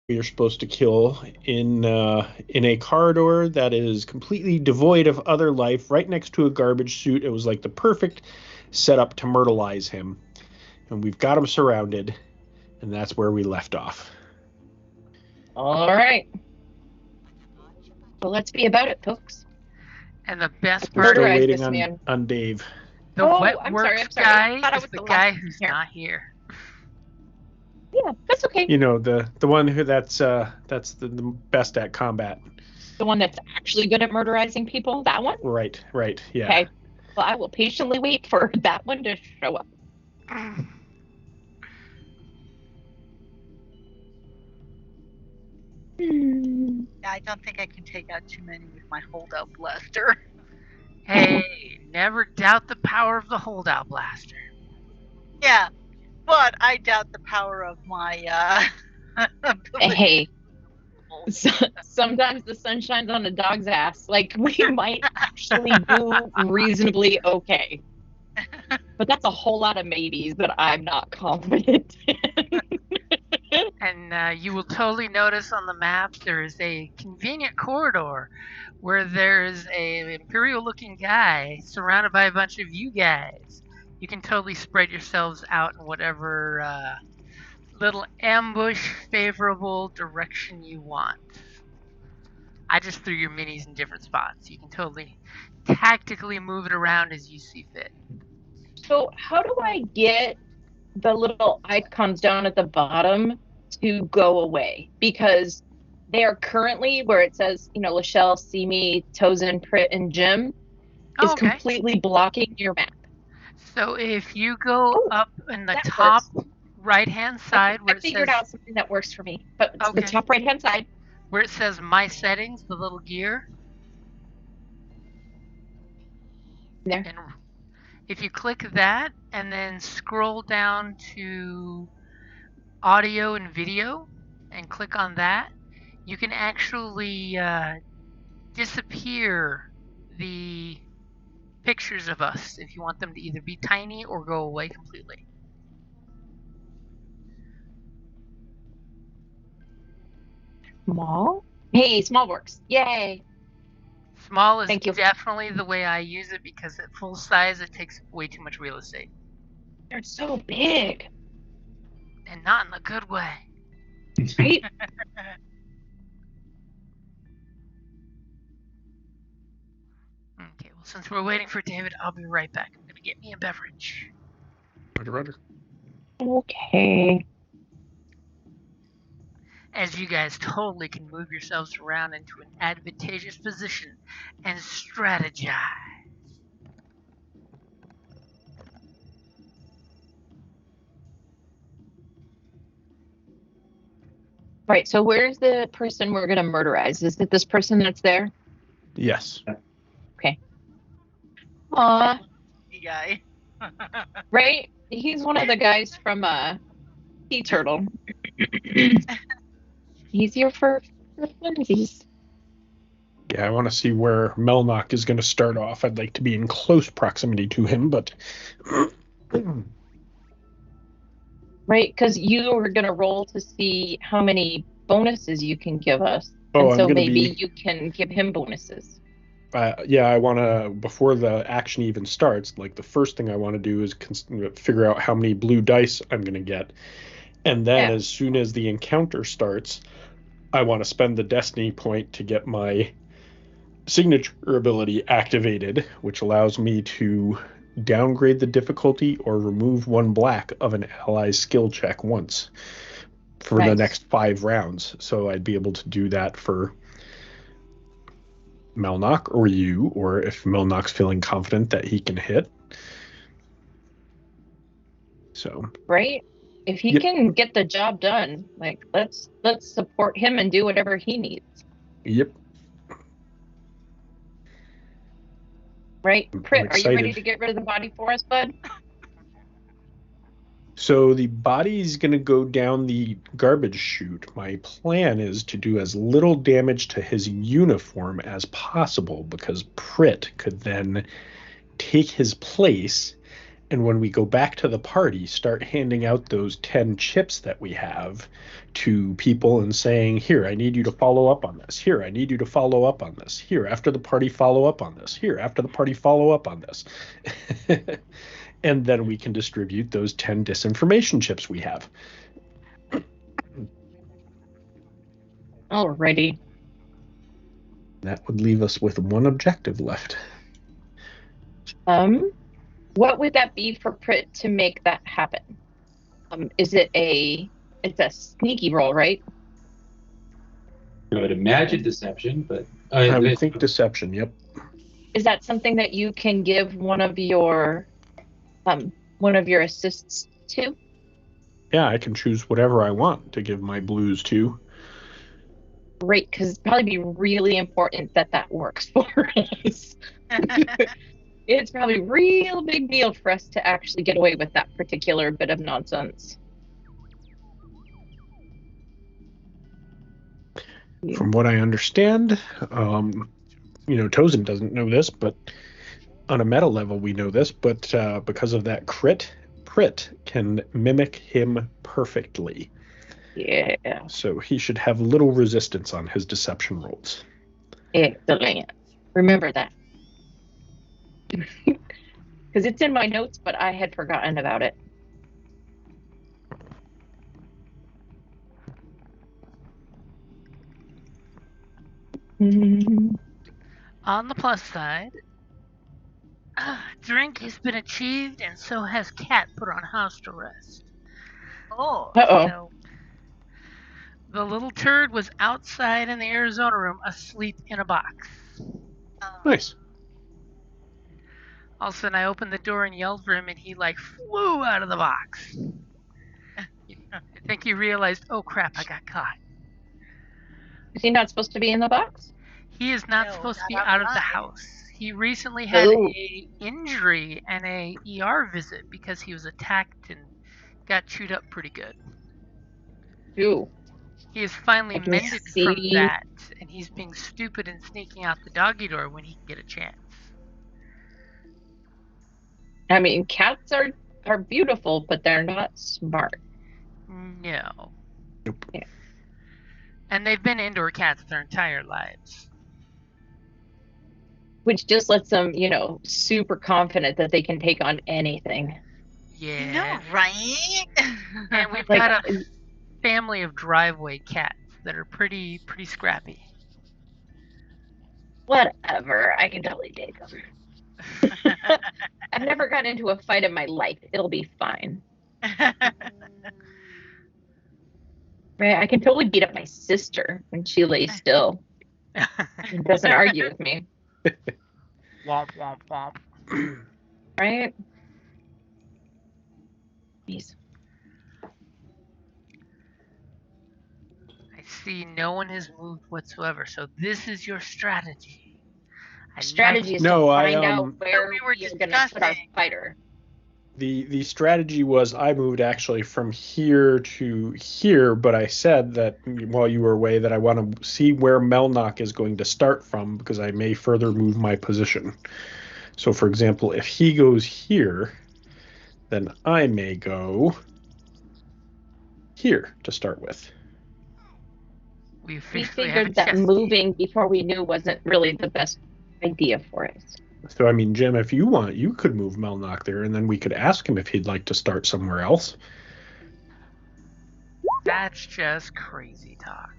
we are supposed to kill in a corridor that is completely devoid of other life, right next to a garbage chute. It was like the perfect setup to myrtleize him, and we've got him surrounded, and that's where we left off. All right. Well, let's be about it, folks. And the best We're part still is Murderize waiting this man. on Dave. the wet I'm works sorry. I guy thought I is was the the guy last who's here. not here. Yeah, that's okay. You know, the one who that's the best at combat. The one that's actually good at murderizing people. That one. Right, yeah. Okay. Well, I will patiently wait for that one to show up. I don't think I can take out too many with my holdout blaster. Hey, never doubt the power of the holdout blaster. Yeah, but I doubt the power of my ability. Hey, sometimes the sun shines on a dog's ass. Like, we might actually do reasonably okay. But that's a whole lot of maybes that I'm not confident in. And you will totally notice on the map there is a convenient corridor where there's a Imperial looking guy surrounded by a bunch of you guys. You can totally spread yourselves out in whatever little ambush favorable direction you want. I just threw your minis in different spots. You can totally tactically move it around as you see fit. So, how do I get the little icons down at the bottom to go away? Because they are currently where it says, Lachelle, Simi, Tozen, Prit, and Jim is completely blocking your map. So if you go up in the that top works. right-hand side where I it figured says out something that works for me. But it's the top right-hand side. where it says My Settings, the little gear. There. And if you click that and then scroll down to audio and video and click on that, you can actually disappear the pictures of us if you want them to either be tiny or go away completely. Small? Hey, small works. Yay. Small is definitely the way I use it because at full size it takes way too much real estate. They're so big. And not in a good way. Right? Okay, well, since we're waiting for David, I'll be right back. I'm going to get me a beverage. Roger. Okay. As you guys totally can move yourselves around into an advantageous position and strategize. Right, so where's the person we're going to murderize? Is it this person that's there? Yes. Okay. Aw. Guy. Right? He's one of the guys from Sea Turtle. He's here for funsies. Yeah, I want to see where Melnock is going to start off. I'd like to be in close proximity to him, but... Right, because you were going to roll to see how many bonuses you can give us. Oh, and so maybe you can give him bonuses. Yeah, I want to, before the action even starts, like the first thing I want to do is figure out how many blue dice I'm going to get. And then as soon as the encounter starts, I want to spend the destiny point to get my signature ability activated, which allows me to downgrade the difficulty or remove one black of an ally's skill check once for the next 5 rounds. So I'd be able to do that for Melnock or you, or if Melnock's feeling confident that he can hit. So right, if he can get the job done, like let's support him and do whatever he needs. Yep. Right, Prit, are you ready to get rid of the body for us, bud? So the body's going to go down the garbage chute. My plan is to do as little damage to his uniform as possible, because Prit could then take his place And when we go back to the party, start handing out those 10 chips that we have to people and saying, here, I need you to follow up on this. Here, I need you to follow up on this. Here, after the party, follow up on this. Here, after the party, follow up on this. And then we can distribute those 10 disinformation chips we have. Alrighty. That would leave us with one objective left. What would that be for Prit to make that happen? Is it it's a sneaky roll, right? I would imagine deception, but I would think deception, yep. Is that something that you can give one of your assists to? Yeah, I can choose whatever I want to give my blues to. Great, because it'd probably be really important that that works for us. It's probably a real big deal for us to actually get away with that particular bit of nonsense. From what I understand, Tozen doesn't know this, but on a meta level we know this, but because of that crit, Prit can mimic him perfectly. Yeah. So he should have little resistance on his deception rolls. Excellent. Remember that. Because it's in my notes, but I had forgotten about it. On the plus side, drink has been achieved, and so has Cat put on house arrest. Oh. Uh-oh. So, the little turd was outside in the Arizona room, asleep in a box. Nice. All of a sudden, I opened the door and yelled for him, and he flew out of the box. I think he realized, oh crap, I got caught. Is he not supposed to be in the box? He is not No, supposed to not be out of the outside. house. He recently had Oh. a injury and a ER visit because he was attacked and got chewed up pretty good. Ooh. He is finally I can mended see- from that, and he's being stupid and sneaking out the doggy door when he can get a chance. I mean, cats are beautiful, but they're not smart. No. Nope. Yeah. And they've been indoor cats their entire lives. Which just lets them, super confident that they can take on anything. Yeah. No, right? And we've Like, got a family of driveway cats that are pretty scrappy. whatever. I can totally take them. I've never gotten into a fight in my life. It'll be fine. Right? I can totally beat up my sister when she lays still and doesn't argue with me. Womp, womp, womp. Right? Jeez. I see no one has moved whatsoever, so this is your strategy. Strategy is No, to I, find out where we were we are going to put our discussing. fighter. The strategy was I moved actually from here to here, but I said that while you were away that I want to see where Melnock is going to start from because I may further move my position. So, for example, if he goes here, then I may go here to start with. We We officially have a figured that chess moving before we knew wasn't really the best idea for us. So, I mean, Jim, if you want, you could move Melnock there, and then we could ask him if he'd like to start somewhere else. That's just crazy talk.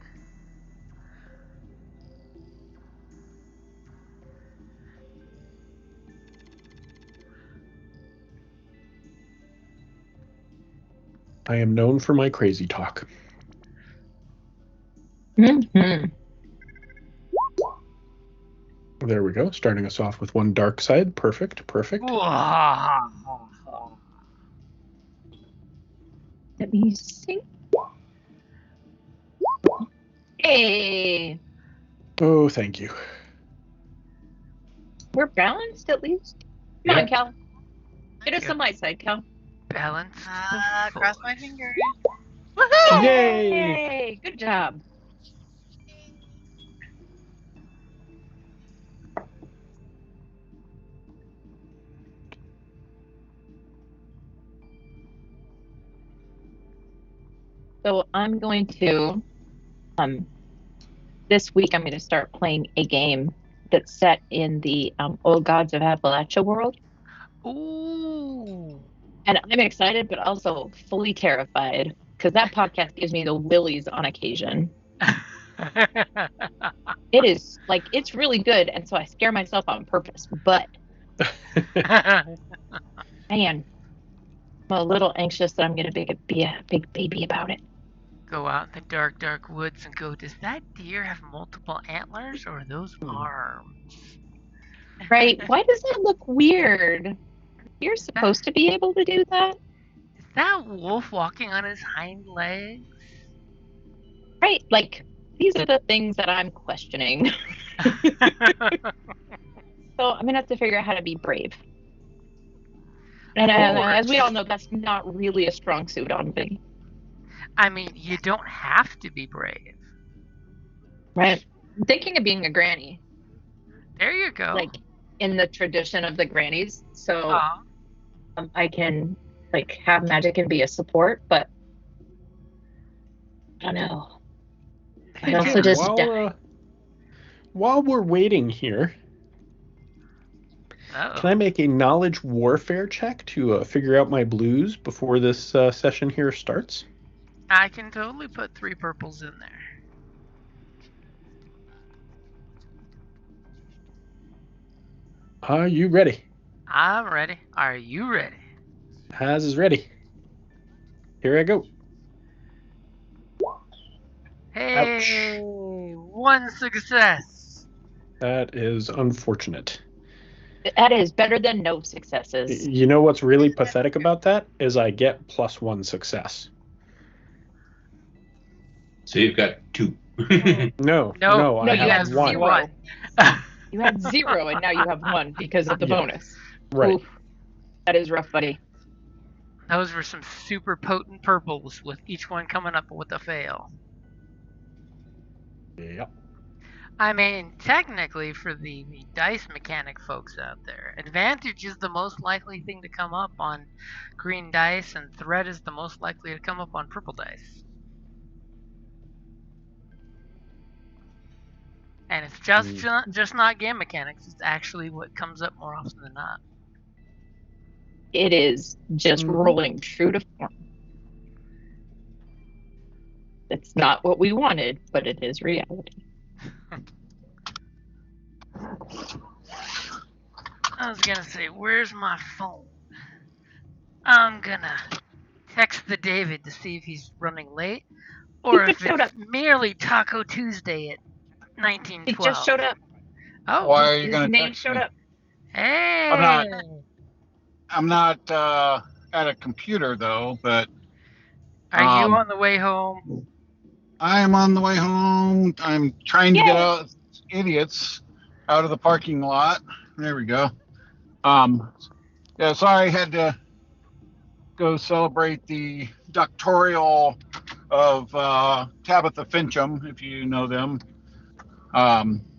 I am known for my crazy talk. Mm-hmm. There we go. Starting us off with one dark side. Perfect. Let me see. Hey, Oh, thank you. we're balanced at least. Come on, Cal. Get us Yep. some light side, Cal. Balance. Cross my fingers. Woohoo! Yay! Good job. So I'm going to this week I'm going to start playing a game that's set in the Old Gods of Appalachia world. Ooh. And I'm excited, but also fully terrified because that podcast gives me the willies on occasion. It is like, it's really good. And so I scare myself on purpose. But man, I'm a little anxious that I'm going to be a big baby about it. Go out in the dark, dark woods and go, does that deer have multiple antlers or are those arms? Right? Why does that look weird? You're supposed to be able to do that? Is that wolf walking on his hind legs? Right? Like, these are the things that I'm questioning. So I'm going to have to figure out how to be brave. And as we all know, that's not really a strong suit on me. I mean, you don't have to be brave. Right? I'm thinking of being a granny. There you go. Like, in the tradition of the grannies. So I can, like, have magic and be a support, but I don't know. I'd also just die. While we're waiting here, can I make a knowledge warfare check to figure out my blues before this session here starts? I can totally put 3 purples in there. Are you ready? I'm ready. Are you ready? Haz is ready. Here I go. Hey, Ouch. 1 success. That is unfortunate. That is better than no successes. You know what's really pathetic about that is I get +1 success. So you've got 2. No, I have 1. 0. You had 0 and now you have 1 because of the bonus. Right. Oof. That is rough, buddy. Those were some super potent purples with each one coming up with a fail. Yep. I mean, technically, for the dice mechanic folks out there, advantage is the most likely thing to come up on green dice, and threat is the most likely to come up on purple dice. And it's just not game mechanics, it's actually what comes up more often than not. It is just rolling true to form. It's not what we wanted, but it is reality. I was gonna say, where's my phone? I'm gonna text the David to see if he's running late, or if it's merely Taco Tuesday at 1912. He just showed up. Oh, why are you his name showed up? Hey! I'm not at a computer though, but are you on the way home? I am on the way home. I'm trying to get out idiots out of the parking lot. There we go. Yeah, sorry, I had to go celebrate the doctoral of Tabitha Fincham, if you know them.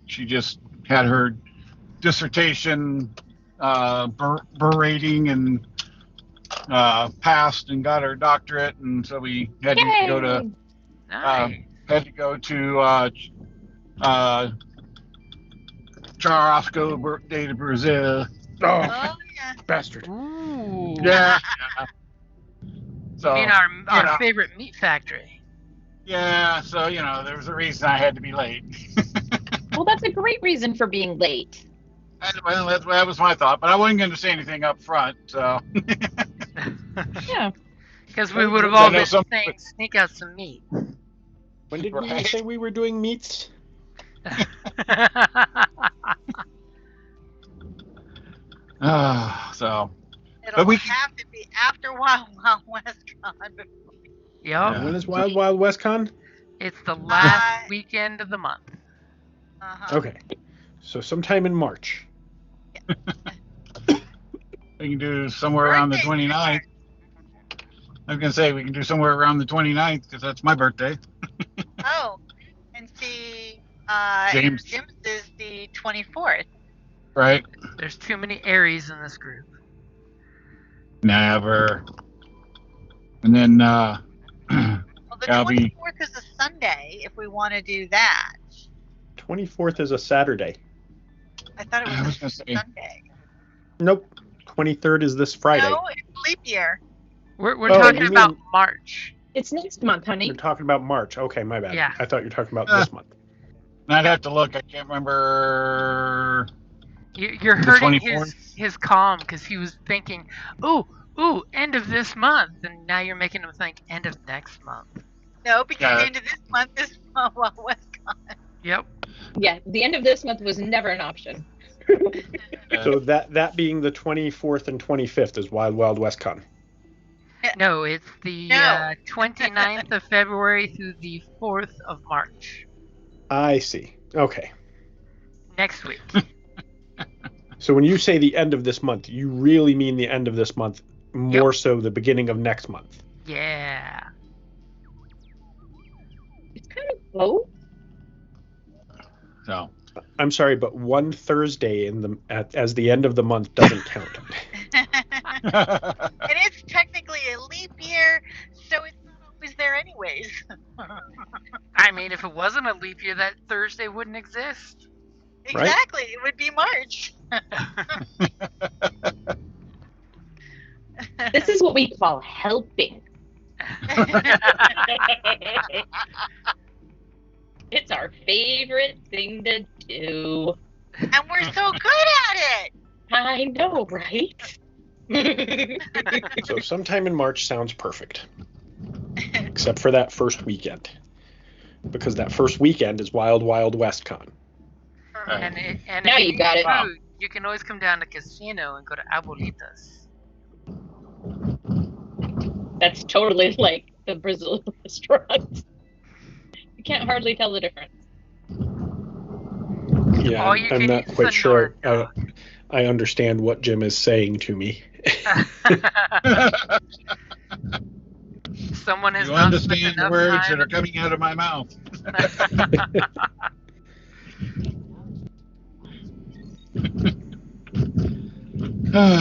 She just had her dissertation berating and passed and got her doctorate, and so we had to go to Charrasco de Brazil. Oh, yeah. Bastard. Ooh. Yeah. So, you mean our favorite meat factory? Yeah, so, there was a reason I had to be late. Well, that's a great reason for being late. Well, that was my thought, but I wasn't going to say anything up front, so. Yeah. Because we would have all been saying, sneak out some meat. When did we say we were doing meats? So. It'll have to be after Wild Wild West Con. Yeah. When is Wild Wild West Con? It's the last weekend of the month. Okay. So sometime in March. We can do somewhere around the 29th. I was going to say we can do somewhere around the 29th because that's my birthday. Oh, and see, James is the 24th. Right. There's too many Aries in this group. Never. And then well, the I'll be 24th is a Sunday if we want to do that. 24th is a Saturday. I thought it I was was a gonna say Sunday. Nope. 23rd is this Friday. No, it's leap year. We're Oh, talking you about mean- March. It's next month, honey. You're talking about March. Okay, my bad. Yeah. I thought you were talking about this month. I'd have to look. I can't remember. You're The hurting 24th? his calm because he was thinking, ooh, end of this month, and now you're making him think end of next month. No, because Yeah. the end of this month is Wild West Con. Yep. Yeah, the end of this month was never an option. So that being the 24th and 25th is Wild Wild West Con. No, it's the No. 29th of February through the 4th of March. I see. Okay. Next week. So when you say the end of this month, you really mean the end of this month, more so the beginning of next month. Yeah. It's kind of both. So I'm sorry, but one Thursday as the end of the month doesn't count. And it's technically a leap year, so it's not always there anyways. I mean, if it wasn't a leap year, that Thursday wouldn't exist. Right. Exactly, it would be March. This is what we call helping. It's our favorite thing to do. And we're so good at it. I know, right? So sometime in March sounds perfect, except for that first weekend, because that first weekend is Wild Wild West Con. and Now if you got need it. food, you can always come down to casino and go to Abuelitas. That's totally like the Brazil restaurant. You can't hardly tell the difference. Yeah, All you I'm can not eat quite sure Sonora. I understand what Jim is saying to me. Someone has you not spent understand the enough words time. that are coming out of my mouth.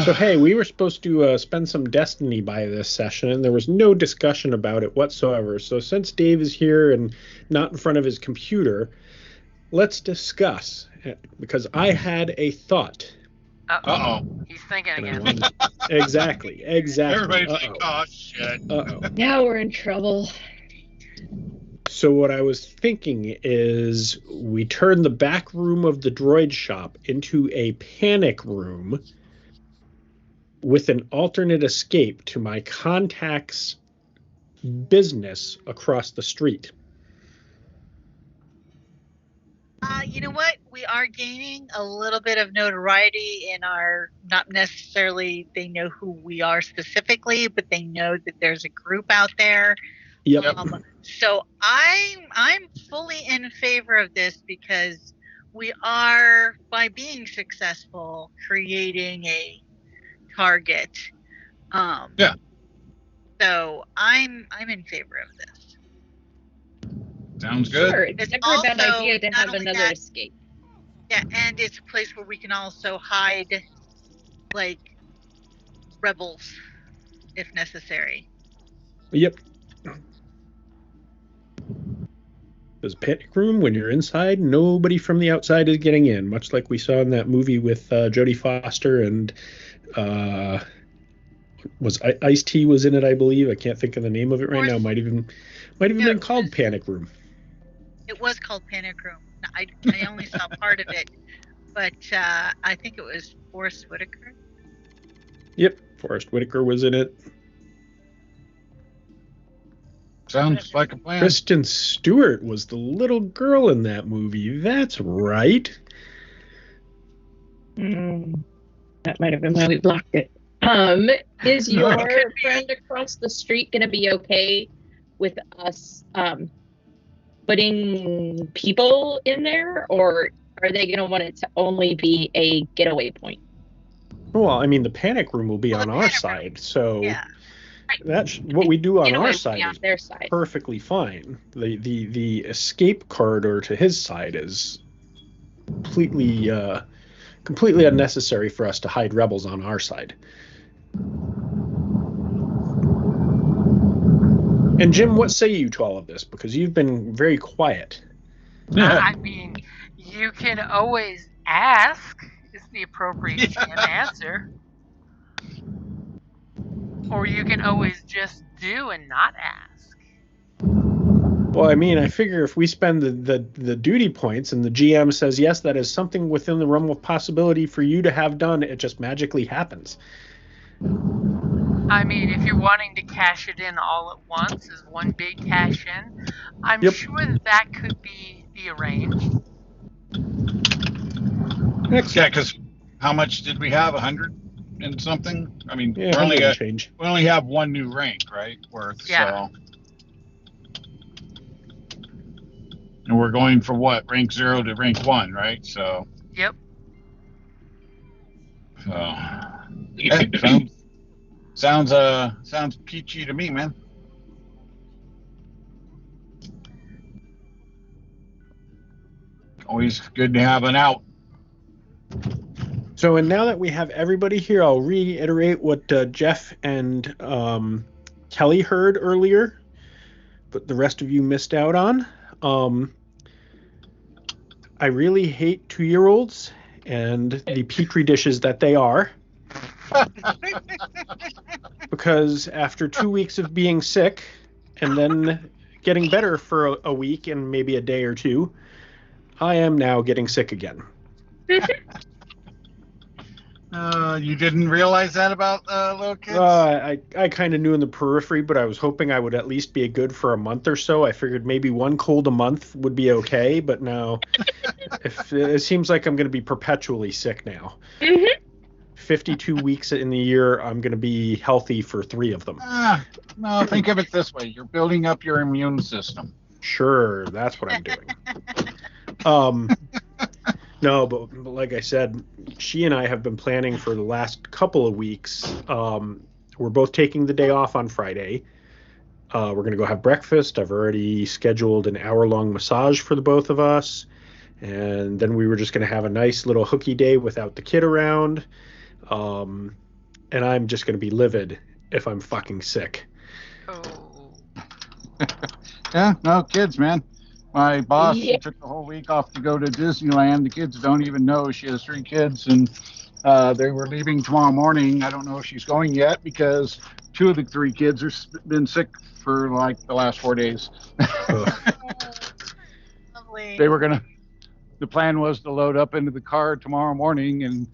So hey, we were supposed to spend some Destiny by this session, and there was no discussion about it whatsoever. So since Dave is here and not in front of his computer, let's discuss, because I had a thought. Uh-oh. He's thinking And I again. wanted exactly. Everybody's like, Uh-oh. oh, shit. Uh-oh. Now we're in trouble. So what I was thinking is we turn the back room of the droid shop into a panic room with an alternate escape to my contact's business across the street. You know what? We are gaining a little bit of notoriety in our, not necessarily they know who we are specifically, but they know that there's a group out there. Yep. So I'm fully in favor of this because we are, by being successful, creating a target. Yeah. So I'm in favor of this. Sounds good. Sure, it's It's never a bad also idea to not have only another that- escape. Yeah, and it's a place where we can also hide, like, rebels, if necessary. Yep. There's a panic room. When you're inside, nobody from the outside is getting in, much like we saw in that movie with Jodie Foster and was Ice-T was in it, I believe. I can't think of the name of it right now. Might even been called Panic Room. It was called Panic Room. I only saw part of it, but I think it was Forrest Whitaker. Yep, Forrest Whitaker was in it. Sounds like a plan. Kristen Stewart was the little girl in that movie. That's right. That might have been why we blocked it. Is your friend across the street going to be okay with us putting people in there, or are they going to want it to only be a getaway point? Well, I mean, the panic room will be Well, on the our panic side, so Yeah. that's what we do on Getaway our would be side on is their side. perfectly fine. The escape corridor to his side is completely unnecessary for us to hide rebels on our side. And Jim, what say you to all of this? Because you've been very quiet. I mean, you can always ask is the appropriate GM answer. Or you can always just do and not ask. Well, I mean, I figure if we spend the duty points and the GM says, yes, that is something within the realm of possibility for you to have done, it just magically happens. I mean, if you're wanting to cash it in all at once as one big cash in, I'm Yep. sure that could be arranged. Yeah, because how much did we have? 100 and something? I mean, Yeah, 100 and change. we only have one new rank, right? Yeah. So. And we're going from what? Rank 0 to rank 1, right? So. Yep. Sounds peachy to me, man. Always good to have an out. So, and now that we have everybody here, I'll reiterate what Jeff and Kelly heard earlier, but the rest of you missed out on. I really hate 2-year-olds and the petri dishes that they are. Because after 2 weeks of being sick and then getting better for a week and maybe a day or two, I am now getting sick again. You didn't realize that about little kids? I kind of knew in the periphery, but I was hoping I would at least be good for a month or so. I figured maybe one cold a month would be okay, but no. If it seems like I'm going to be perpetually sick now. 52 weeks in the year, I'm going to be healthy for 3 of them. No, think of it this way. You're building up your immune system. Sure, that's what I'm doing. No, but like I said, she and I have been planning for the last couple of weeks. We're both taking the day off on Friday. We're going to go have breakfast. I've already scheduled an hour-long massage for the both of us. And then we were just going to have a nice little hooky day without the kid around. And I'm just going to be livid if I'm fucking sick. Oh. Yeah, no, kids, man. My boss she took the whole week off to go to Disneyland. The kids don't even know she has 3 kids, and they were leaving tomorrow morning. I don't know if she's going yet because 2 of the 3 kids have been sick for like the last 4 days. Lovely. The plan was to load up into the car tomorrow morning and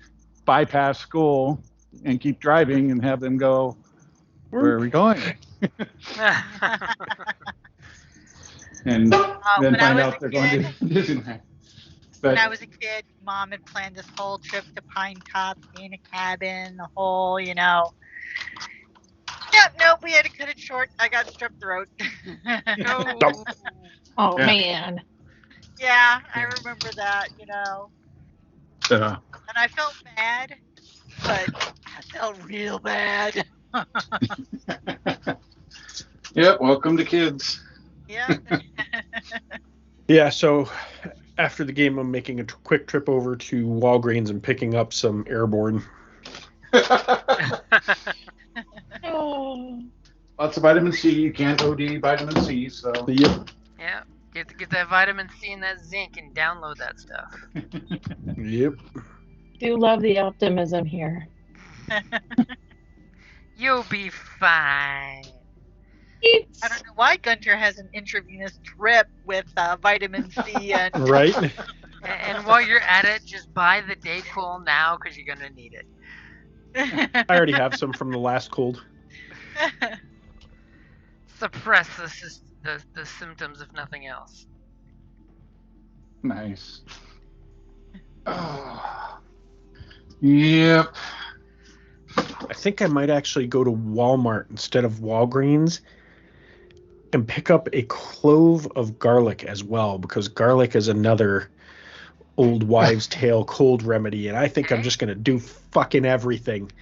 bypass school and keep driving and have them go, where are we going? And then find out they're going to Disneyland. When I was a kid, Mom had planned this whole trip to Pine Top, in a cabin, the whole, Yep, nope, we had to cut it short. I got strep throat. Oh, man. Yeah, I remember that, And I felt bad, but I felt real bad. Yep, welcome to kids. Yeah. Yeah, so after the game, I'm making a quick trip over to Walgreens and picking up some Airborne. Lots of vitamin C. You can't OD vitamin C, so. Yep. Yeah, get that vitamin C and that zinc and download that stuff. Yep. Do love the optimism here. You'll be fine. I don't know why Gunter has an intravenous drip with vitamin C and right. And while you're at it, just buy the Dayquil now because you're gonna need it. I already have some from the last cold. Suppress the symptoms if nothing else. Nice. Oh. Yep. I think I might actually go to Walmart instead of Walgreens and pick up a clove of garlic as well, because garlic is another old wives' tale cold remedy, and I think I'm just going to do fucking everything.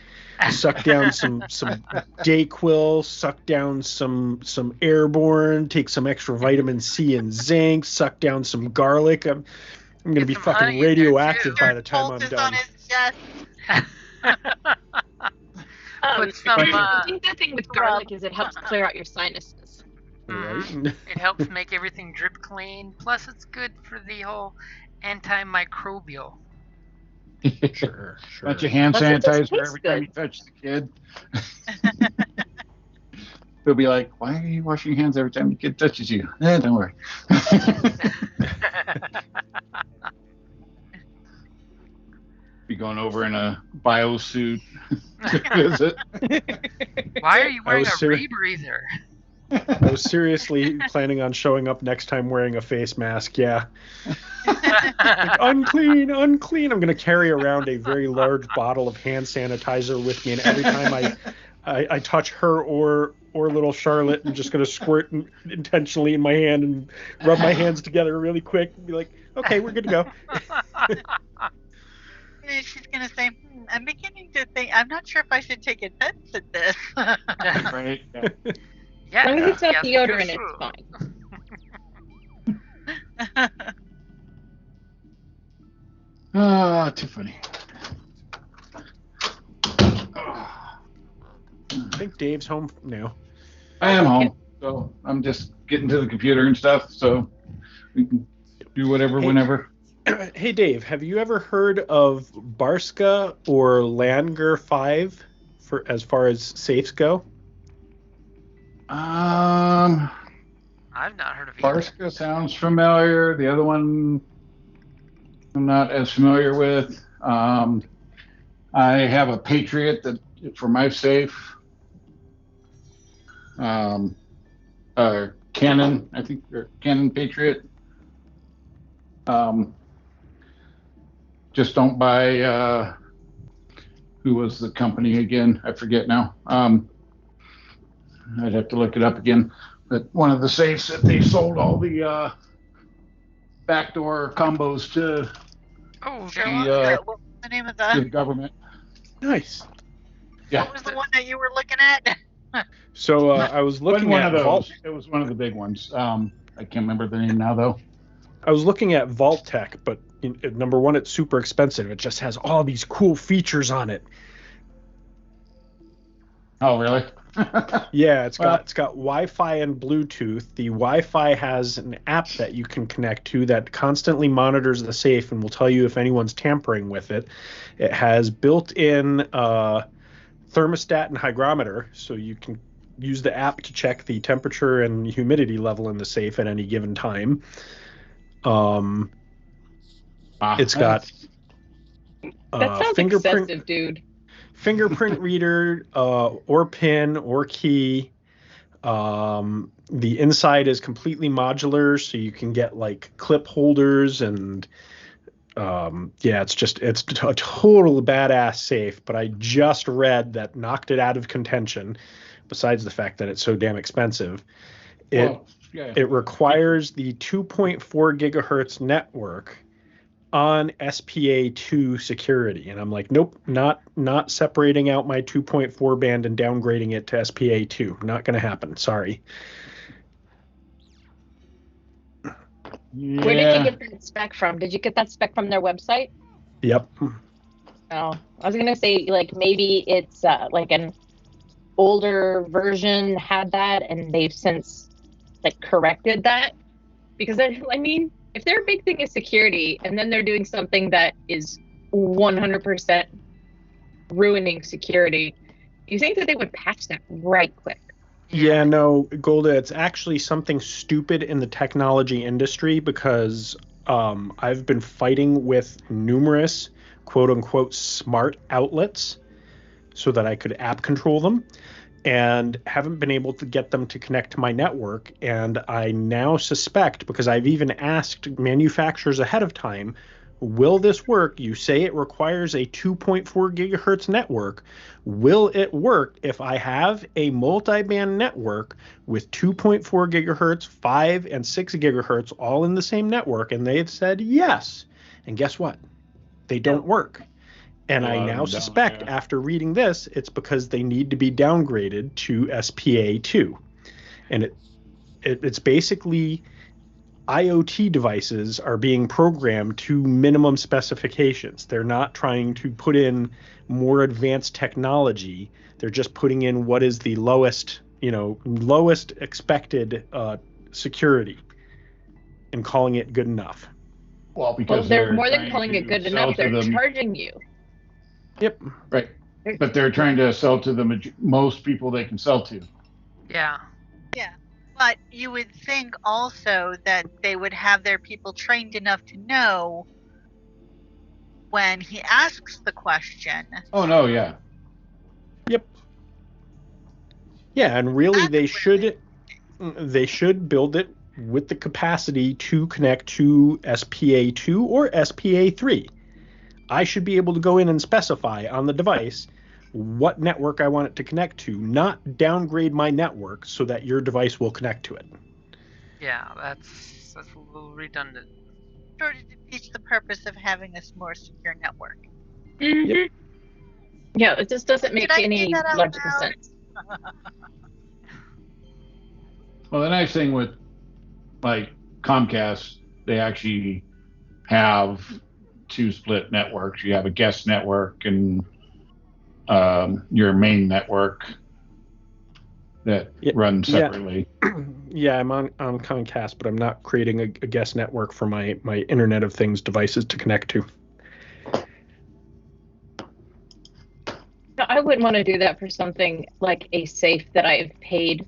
Suck down some Dayquil, suck down some Airborne, take some extra vitamin C and zinc, suck down some garlic. I'm going to be fucking radioactive by the time I'm done. Put some, I think the thing with garlic is it helps clear out your sinuses. right? It helps make everything drip clean. Plus, it's good for the whole antimicrobial. Sure. Bunch of hand Plus, it just sanitizer tastes every time you good. touch the kid. They'll be like, "Why are you washing your hands every time the kid touches you?" Don't worry. Be going over in a bio suit to visit. Why are you wearing a was ser- rebreather? I was seriously planning on showing up next time wearing a face mask. Yeah. Like, unclean. I'm going to carry around a very large bottle of hand sanitizer with me, and every time I touch her or little Charlotte, I'm just going to squirt intentionally in my hand and rub my hands together really quick and be like, okay, we're good to go. She's going to say, I'm beginning to think, I'm not sure if I should take offense at this. Right. Yeah. Yeah, As long as it's not yes, deodorant, you it's fine. Too funny. I think Dave's home now. I am home, so I'm just getting to the computer and stuff, so we can do whatever, whenever. Hey, Dave, have you ever heard of Barska or Langer 5 for as far as safes go? I've not heard of either. Barska sounds familiar. The other one I'm not as familiar with. I have a Patriot that for my safe. Canon, I think, or Canon Patriot. Just don't buy. Who was the company again? I forget now. I'd have to look it up again. But one of the safes that they sold all the backdoor combos to Oh, What was the name of the the? government. Nice. Yeah. What was the one that you were looking at? So I was looking one at of Vault. those. It was one of the big ones. I can't remember the name now, though. I was looking at Vault Tech, but number one, it's super expensive. It just has all these cool features on it. Oh, really? Yeah, it's got Wi-Fi and Bluetooth. The Wi-Fi has an app that you can connect to that constantly monitors the safe and will tell you if anyone's tampering with it. It has built-in thermostat and hygrometer, so you can use the app to check the temperature and humidity level in the safe at any given time. It's got that sounds excessive, dude. Fingerprint reader, or pin or key. The inside is completely modular, so you can get like clip holders and it's a total badass safe. But I just read that knocked it out of contention. Besides the fact that it's so damn expensive, it requires the 2.4 gigahertz network on SPA2 security, and I'm like, nope, not separating out my 2.4 band and downgrading it to SPA2. Not going to happen. Sorry. Where did you get that spec from? Did you get that spec from their website? Yep. Oh, I was gonna say like maybe it's like an older version had that, and they've since like corrected that, because I mean, if their big thing is security and then they're doing something that is 100% ruining security, you think that they would patch that right quick? Yeah, no, Golda, it's actually something stupid in the technology industry because I've been fighting with numerous quote unquote smart outlets so that I could app control them, and haven't been able to get them to connect to my network. And I now suspect, because I've even asked manufacturers ahead of time, will this work? You say it requires a 2.4 gigahertz network. Will it work if I have a multi-band network with 2.4 gigahertz, 5 and 6 gigahertz all in the same network? And they've said yes. And guess what? They don't work. And I now suspect, after reading this, it's because they need to be downgraded to SPA2. And it's basically IoT devices are being programmed to minimum specifications. They're not trying to put in more advanced technology. They're just putting in what is the lowest lowest expected security and calling it good enough. Well, because they're more than trying calling it to good sell enough. to They're them. charging you. Yep. Right. But they're trying to sell to the most people they can sell to. Yeah. Yeah. But you would think also that they would have their people trained enough to know when he asks the question. Oh, no, yeah. Yep. Yeah, and really they should build it with the capacity to connect to SPA2 or SPA3. I should be able to go in and specify on the device what network I want it to connect to, not downgrade my network so that your device will connect to it. Yeah, that's a little redundant. Sort of defeats the purpose of having a more secure network. Yep. Yeah, it just doesn't make any logical sense. Well, the nice thing with like Comcast, they actually have two split networks. You have a guest network and your main network that run separately. Yeah, I'm on Comcast, but I'm not creating a guest network for my Internet of Things devices to connect to. No, I wouldn't want to do that for something like a safe that I've paid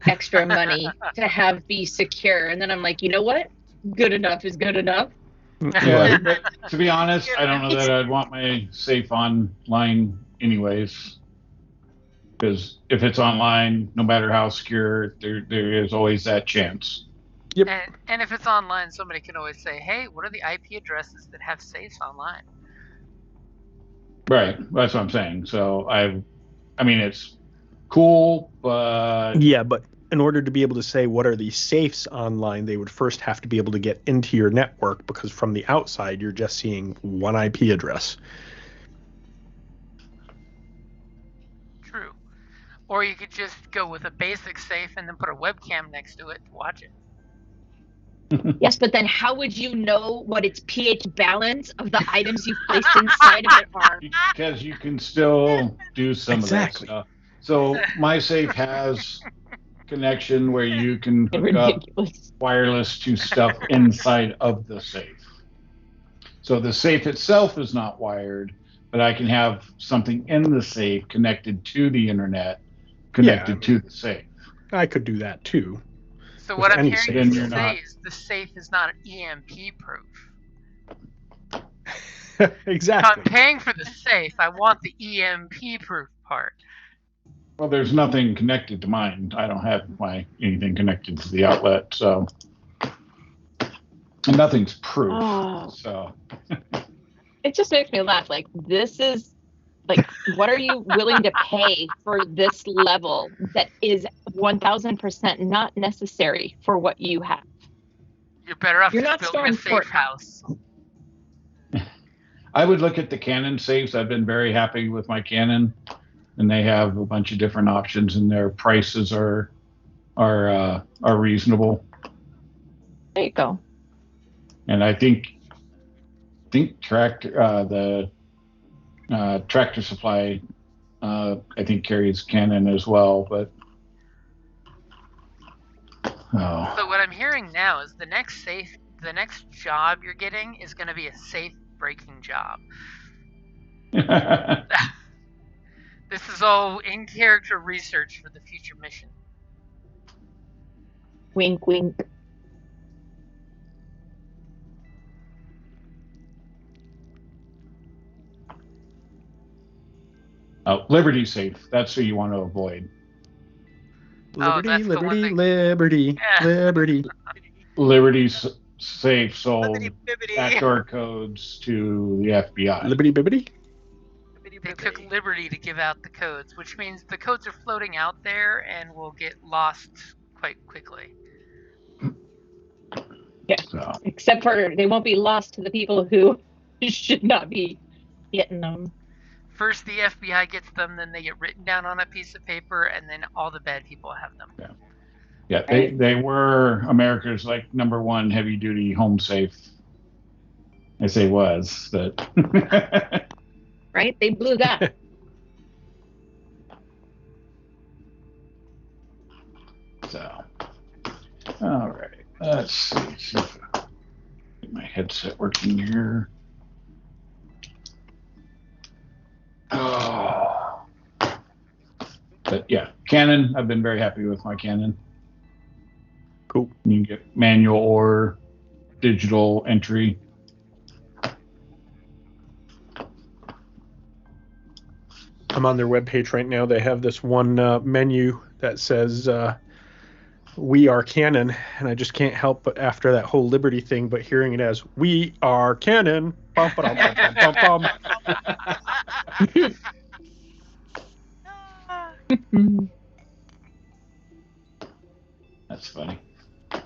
extra money to have be secure. And then I'm like, you know what? Good enough is good enough. Yeah, but to be honest, I don't know that I'd want my safe online anyways. Because if it's online, no matter how secure, there is always that chance. Yep. And if it's online, somebody can always say, hey, what are the IP addresses that have safes online? Right, that's what I'm saying. So I mean, it's cool, but yeah, but in order to be able to say what are these safes online, they would first have to be able to get into your network, because from the outside, you're just seeing one IP address. True. Or you could just go with a basic safe and then put a webcam next to it to watch it. Yes, but then how would you know what its pH balance of the items you've placed inside of it are? Because you can still do some of that stuff. So my safe has connection where you can hook up wireless to stuff inside of the safe. So the safe itself is not wired, but I can have something in the safe connected to the internet, connected to the safe. I could do that too. So what I'm hearing you say is the safe is not EMP proof. Exactly. If I'm paying for the safe, I want the EMP proof part. Well, there's nothing connected to mine. I don't have anything connected to the outlet, so and nothing's proof. Oh. So it just makes me laugh. Like, this is like, what are you willing to pay for this level that is 1000% not necessary for what you have? You're better off You're just not building a safe house. I would look at the Canon safes. I've been very happy with my Canon, and they have a bunch of different options, and their prices are reasonable. There you go. And I think Tractor Supply I think carries Canon as well, but So what I'm hearing now is the next job you're getting is going to be a safe breaking job. This is all in character research for the future mission. Wink, wink. Liberty safe. That's who you want to avoid. Liberty, liberty. Liberty safe sold backdoor codes to the FBI. Liberty bibbity. They took liberty to give out the codes, which means the codes are floating out there and will get lost quite quickly. Yeah. So. Except for they won't be lost to the people who should not be getting them. First, the FBI gets them, then they get written down on a piece of paper, and then all the bad people have them. Yeah, they were America's #1 heavy duty home safe. I say was, but right? They blew that. All right. Let's see if I get my headset working here. Oh. But yeah, Canon. I've been very happy with my Canon. Cool. You can get manual or digital entry. I'm on their webpage right now. They have this one menu that says "We are Canon," and I just can't help but after that whole Liberty thing, but hearing it as "We are Canon." Bum, ba-dum, bum, bum, bum, bum. That's funny. All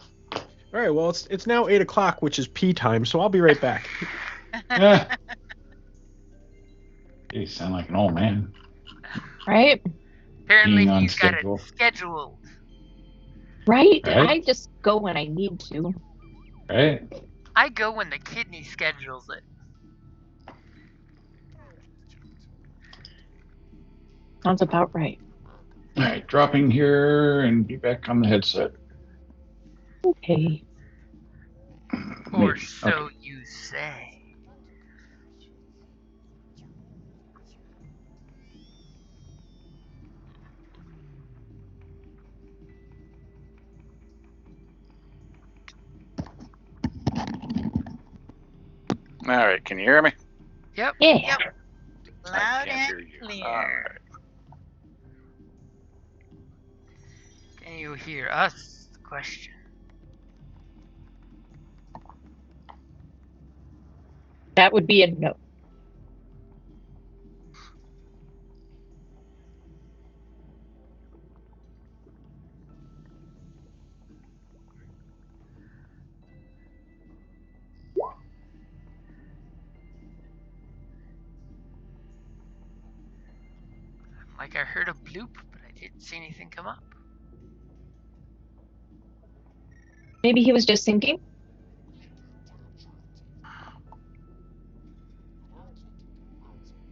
right. Well, it's now 8:00, which is pee time, so I'll be right back. Yeah. You sound like an old man. Right? Apparently Being on he's got it schedule. scheduled. Right? Right. I just go when I need to. Right. I go when the kidney schedules it. Sounds about right. All right. Dropping here and be back on the headset. Okay. Or Maybe. so Okay. you say. All right. Can you hear me? Yep. Yeah. Yep. I Loud can't hear and you. clear. All right. Can you hear us? Question. That would be a no. Like I heard a bloop, but I didn't see anything come up. Maybe he was just thinking.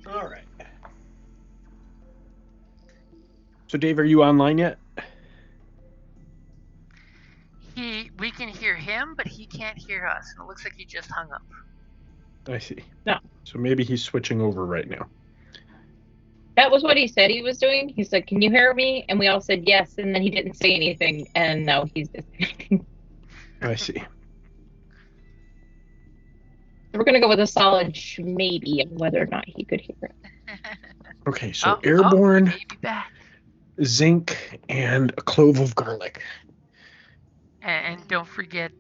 All right. So, Dave, are you online yet? We can hear him, but he can't hear us, and it looks like he just hung up. I see. No. So maybe he's switching over right now. That was what he said he was doing. He said, "Can you hear me?" And we all said yes, and then he didn't say anything, and now he's disconnecting. I see. We're gonna go with a solid maybe on whether or not he could hear it. Okay, so he airborne, may be back. zinc, and a clove of garlic. And don't forget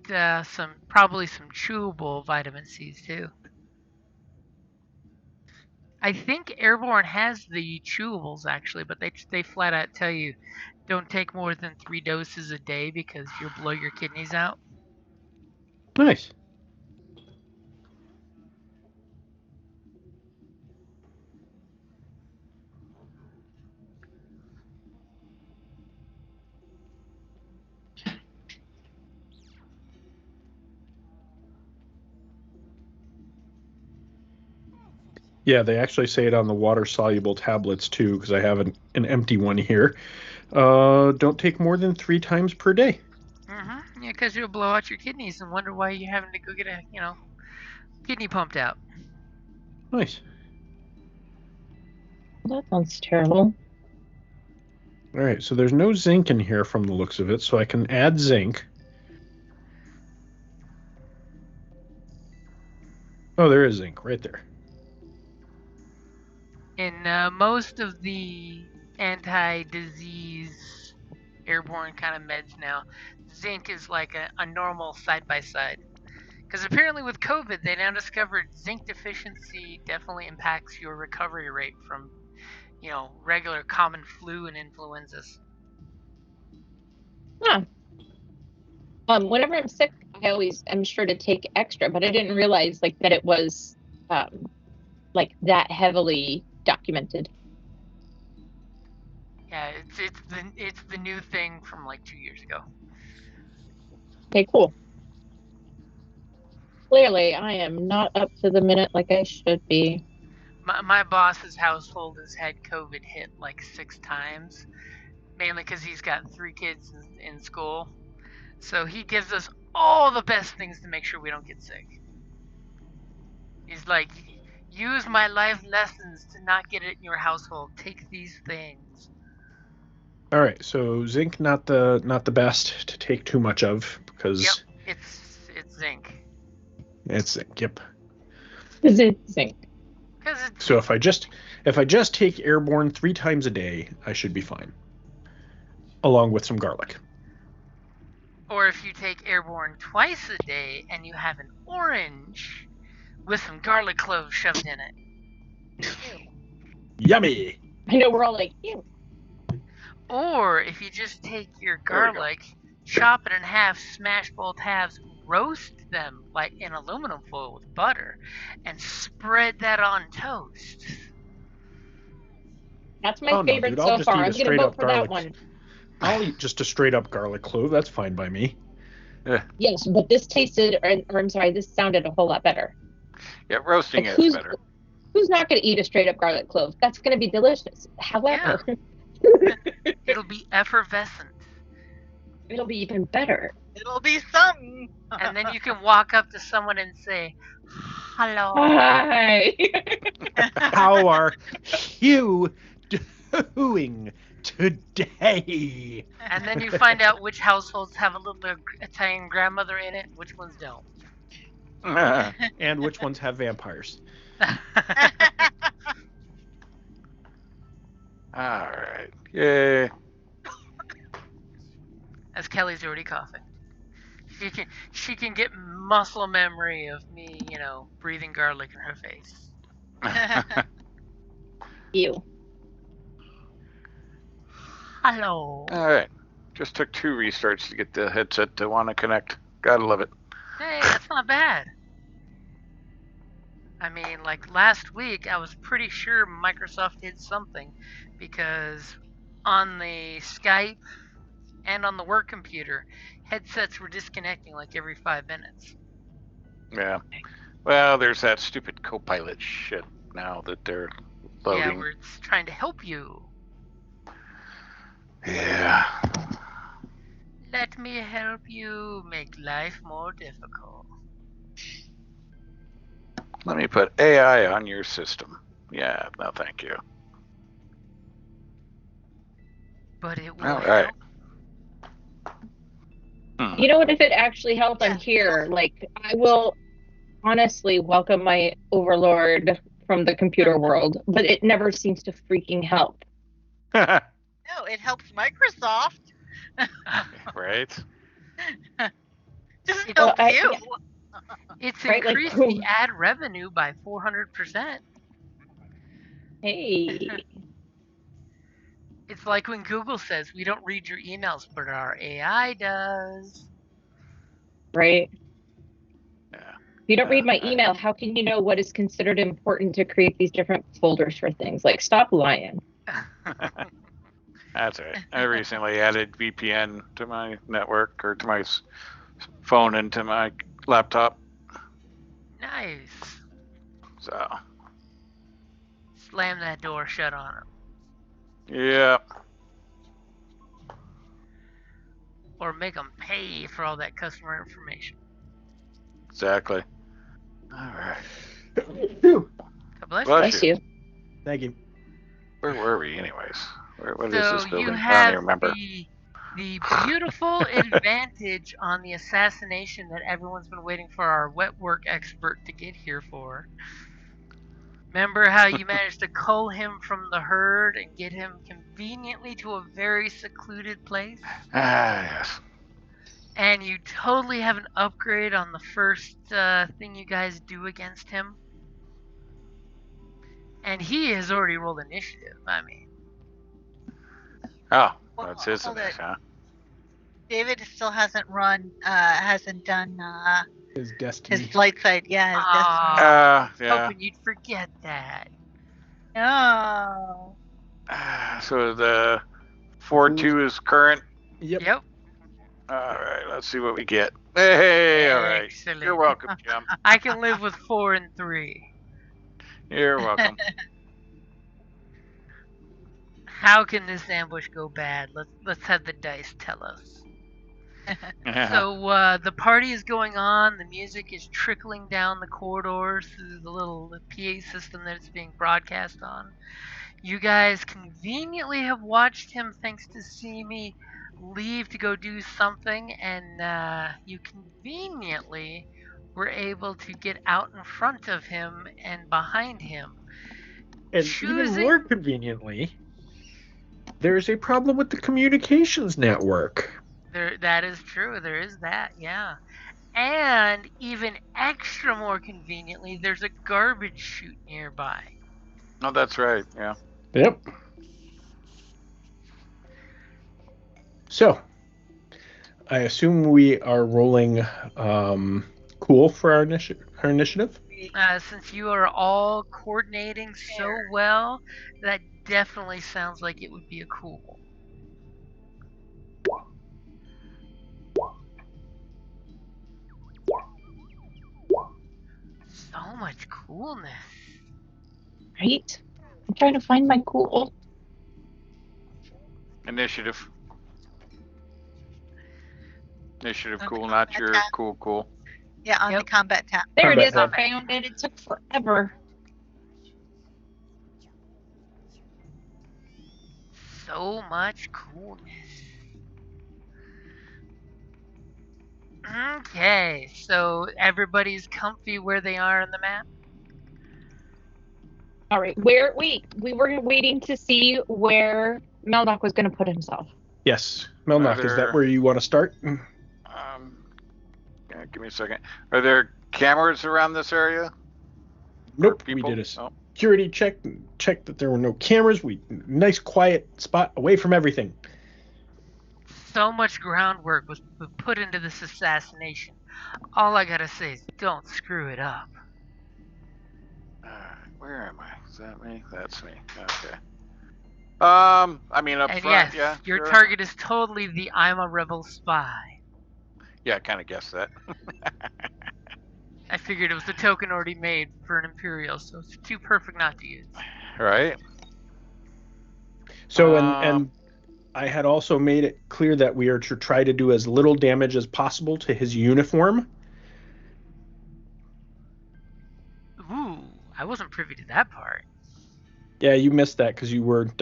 probably some chewable vitamin C's too. I think Airborne has the chewables actually, but they flat out tell you don't take more than 3 doses a day because you'll blow your kidneys out. Nice. Yeah, they actually say it on the water-soluble tablets too, because I have an empty one here. Don't take more than 3 times per day. Yeah, because you'll blow out your kidneys and wonder why you're having to go get a kidney pumped out. Nice. That sounds terrible. All right, so there's no zinc in here from the looks of it, so I can add zinc. Oh, there is zinc right there. In most of the anti-disease airborne kind of meds now, zinc is like a normal side-by-side. Because apparently with COVID, they now discovered zinc deficiency definitely impacts your recovery rate from, regular common flu and influenzas. Huh. Whenever I'm sick, I always am sure to take extra, but I didn't realize that it was that heavily documented. Yeah, it's the new thing from like 2 years ago. Okay, cool. Clearly, I am not up to the minute like I should be. My boss's household has had COVID hit like 6 times, mainly because he's got 3 kids in school. So he gives us all the best things to make sure we don't get sick. He's like, use my life lessons to not get it in your household. Take these things. All right, so zinc not the best to take too much of because It's zinc. it's zinc. Yep. Is it zinc? So if I just take airborne 3 times a day, I should be fine. Along with some garlic. Or if you take airborne twice a day and you have an orange with some garlic cloves shoved in it. Yummy. I know we're all like, ew. Or if you just take your garlic, chop it in half, smash both halves, roast them like in aluminum foil with butter, and spread that on toast. That's my favorite dude, so far. I'm going to vote for that one. I'll eat just a straight up garlic clove. That's fine by me. Yes, but this tasted, or I'm sorry, this sounded a whole lot better. Yeah, roasting is better. Who's not going to eat a straight up garlic clove? That's going to be delicious. However, it'll be effervescent. It'll be even better. It'll be something. And then you can walk up to someone and say, "Hello. Hi. How are you doing today?" And then you find out which households have a little Italian grandmother in it, which ones don't. And which ones have vampires. All right. Yay. As Kelly's already coughing. She can get muscle memory of me, breathing garlic in her face. Ew. Hello. All right. Just took 2 restarts to get the headset to want to connect. Gotta love it. Hey, that's not bad. I mean, like last week, I was pretty sure Microsoft did something because on the Skype and on the work computer, headsets were disconnecting like every 5 minutes. Yeah. Well, there's that stupid Copilot shit now that they're loading. Yeah, where it's trying to help you. Yeah. Let me help you make life more difficult. Let me put AI on your system. Yeah, no thank you. But it will All right. help. You know what? If it actually helped, I'm here. Like, I will honestly welcome my overlord from the computer world, but it never seems to freaking help. No, it helps Microsoft. Right? Doesn't help you. It's Right, like, increased the ad revenue by 400%. Hey. It's like when Google says we don't read your emails, but our AI does. Right? Yeah. If you don't read my email, how can you know what is considered important to create these different folders for things? Like, stop lying. That's right. I recently added VPN to my network or to my phone and to my laptop. Nice. So. Slam that door shut on them. Yeah. Or make them pay for all that customer information. Exactly. All right. God bless Bless you. Thank you. Where were we, anyways? What so is this building? You I don't have even remember. the beautiful advantage on the assassination that everyone's been waiting for our wet work expert to get here for. Remember how you managed to cull him from the herd and get him conveniently to a very secluded place? Yes. And you totally have an upgrade on the first thing you guys do against him? And he has already rolled initiative, I mean. Oh, that's his initiative, huh? David still hasn't done His destiny. his light side. Yeah, his destiny. Yeah. Hoping you'd forget that. No. So the 4-2 is current. Yep. All right, let's see what we get. Hey, all right. Excellent. You're welcome, Jim. I can live with 4 and 3. You're welcome. How can this ambush go bad? Let's have the dice tell us. So the party is going on. The music is trickling down the corridors through the little PA system that it's being broadcast on. You guys conveniently have watched him, thanks to Simi, leave to go do something, and you conveniently were able to get out in front of him and behind him. And even more conveniently, there's a problem with the communications network. That is true. There is that, yeah. And even extra more conveniently, there's a garbage chute nearby. Oh, that's right. Yeah. Yep. So, I assume we are rolling cool for our initiative. Since you are all coordinating so well, that definitely sounds like it would be a cool. So much coolness. Right? I'm trying to find my cool. Initiative. Initiative Okay. cool, not your cool. Yeah, on the combat tab. There it Combat is. I tab. found it. It took forever. So much coolness. Okay, so everybody's comfy where they are on the map? All right. Wait. We were waiting to see where Meldoc was going to put himself. Yes. Melnock, is that where you want to start? Yeah, give me a second. Are there cameras around this area? Nope. We did a security check. Checked that there were no cameras. Nice quiet spot away from everything. So much groundwork was put into this assassination. All I gotta say is don't screw it up. Where am I? Is that me? That's me. Okay. I mean up and front, yes, yeah. Your sure. target is totally the I'm a rebel spy. Yeah, I kind of guessed that. I figured it was the token already made for an Imperial, so it's too perfect not to use. Right. So and I had also made it clear that we are to try to do as little damage as possible to his uniform. Ooh, I wasn't privy to that part. Yeah, you missed that because you weren't.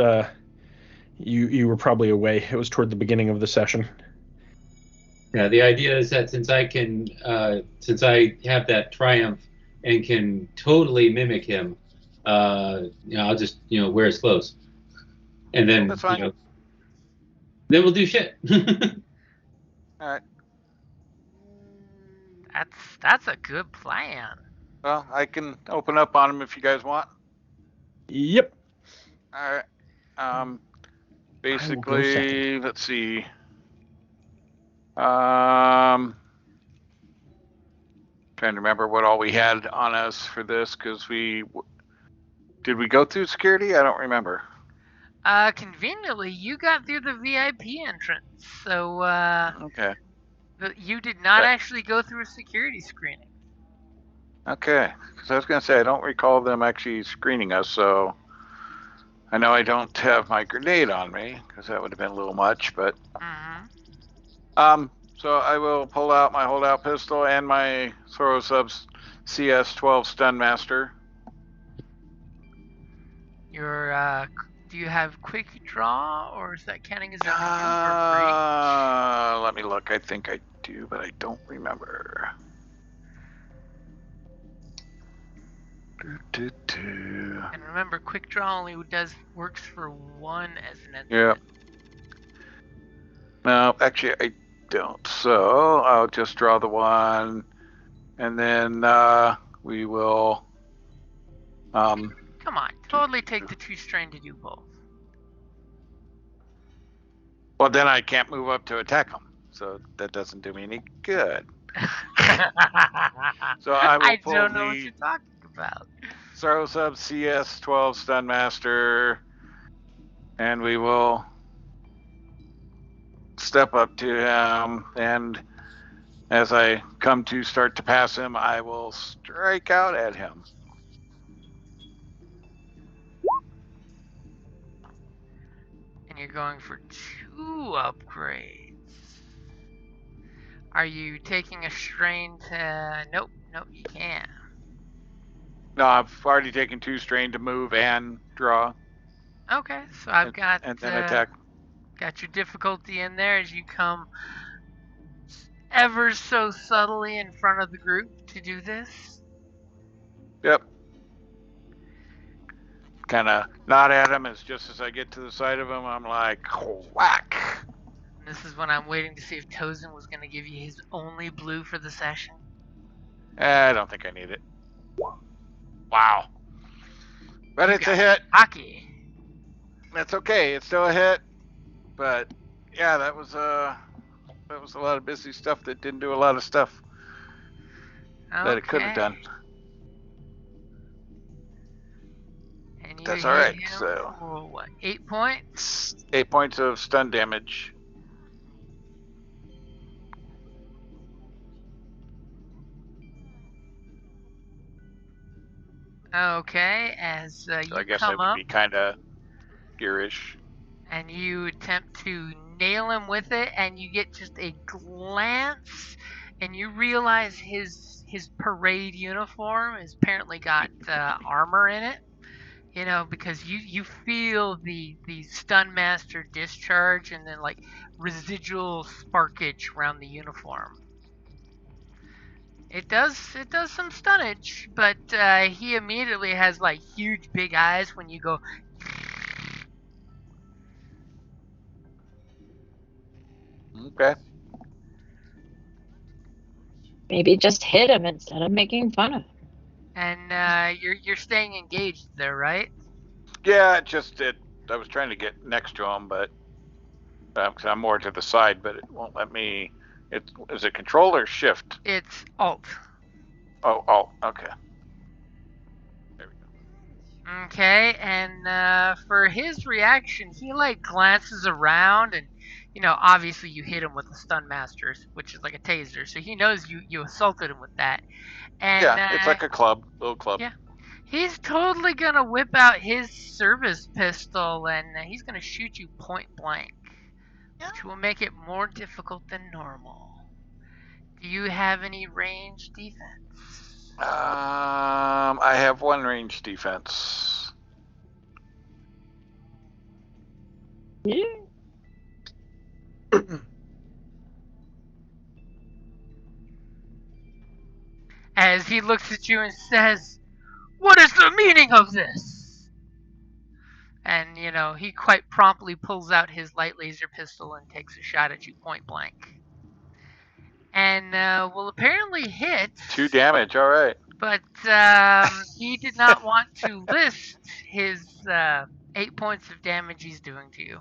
You were probably away. It was toward the beginning of the session. Yeah, the idea is that since I have that triumph and can totally mimic him, I'll just wear his clothes, and then that's fine. Then we'll do shit. All right. That's a good plan. Well, I can open up on him if you guys want. Yep. All right. Basically, let's see. Trying to remember what all we had on us for this because did we go through security? I don't remember. Conveniently, you got through the VIP entrance, so okay. You did not actually go through a security screening. Okay, because I was going to say I don't recall them actually screening us, so I know I don't have my grenade on me because that would have been a little much, but so I will pull out my holdout pistol and my throw subs CS-12 Stun Master. Do you have quick draw, or is that counting as a maneuver free? Let me look. I think I do, but I don't remember. And remember, quick draw only works for one as an incident. Yep. No, actually I don't. So I'll just draw the one, and then we will. Come on, totally take the 2 strain to do both. Well, then I can't move up to attack them, so that doesn't do me any good. So I will pull don't know what you're talking about. Throw sub CS-12 Stun Master, and we will step up to him, and as I come to start to pass him, I will strike out at him. And you're going for 2 upgrades. Are you taking a strain to... Nope, you can't. No, I've already taken 2 strain to move and draw. Okay, so I've got... And then attack. Got your difficulty in there as you come ever so subtly in front of the group to do this. Yep. Kind of nod at him as just as I get to the side of him, I'm like, whack. And this is when I'm waiting to see if Tozen was going to give you his only blue for the session. I don't think I need it. Wow. But You it's got a hit. Hockey. That's okay. It's still a hit. But yeah, that was a lot of busy stuff that didn't do a lot of stuff that it could have done. And you That's all right. hit him So for what? 8 points? 8 points of stun damage. Okay, as So you I guess come it would up be kind of gearish. and you attempt to nail him with it, and you get just a glance, and you realize his parade uniform has apparently got armor in it. You know, because you feel the stun master discharge and then like residual sparkage around the uniform. It does some stunnage, but he immediately has like huge big eyes when you go. Okay. Maybe just hit him instead of making fun of him. And you're staying engaged there, right? Yeah, I was trying to get next to him, but because I'm more to the side, but it won't let me. Is it control or shift? It's alt. Oh, okay. There we go. Okay, and for his reaction, he like glances around, and you know, obviously you hit him with the stun masters, which is like a taser, so he knows you assaulted him with that. And Yeah, it's like a little club. Yeah, he's totally gonna whip out his service pistol, and he's gonna shoot you point blank, which will make it more difficult than normal. Do you have any range defense? I have 1 range defense. Yeah. As he looks at you and says, "What is the meaning of this?" And, you know, he quite promptly pulls out his light laser pistol and takes a shot at you point blank. And will apparently hit. 2 damage, all right. But he did not want to list his 8 points of damage he's doing to you.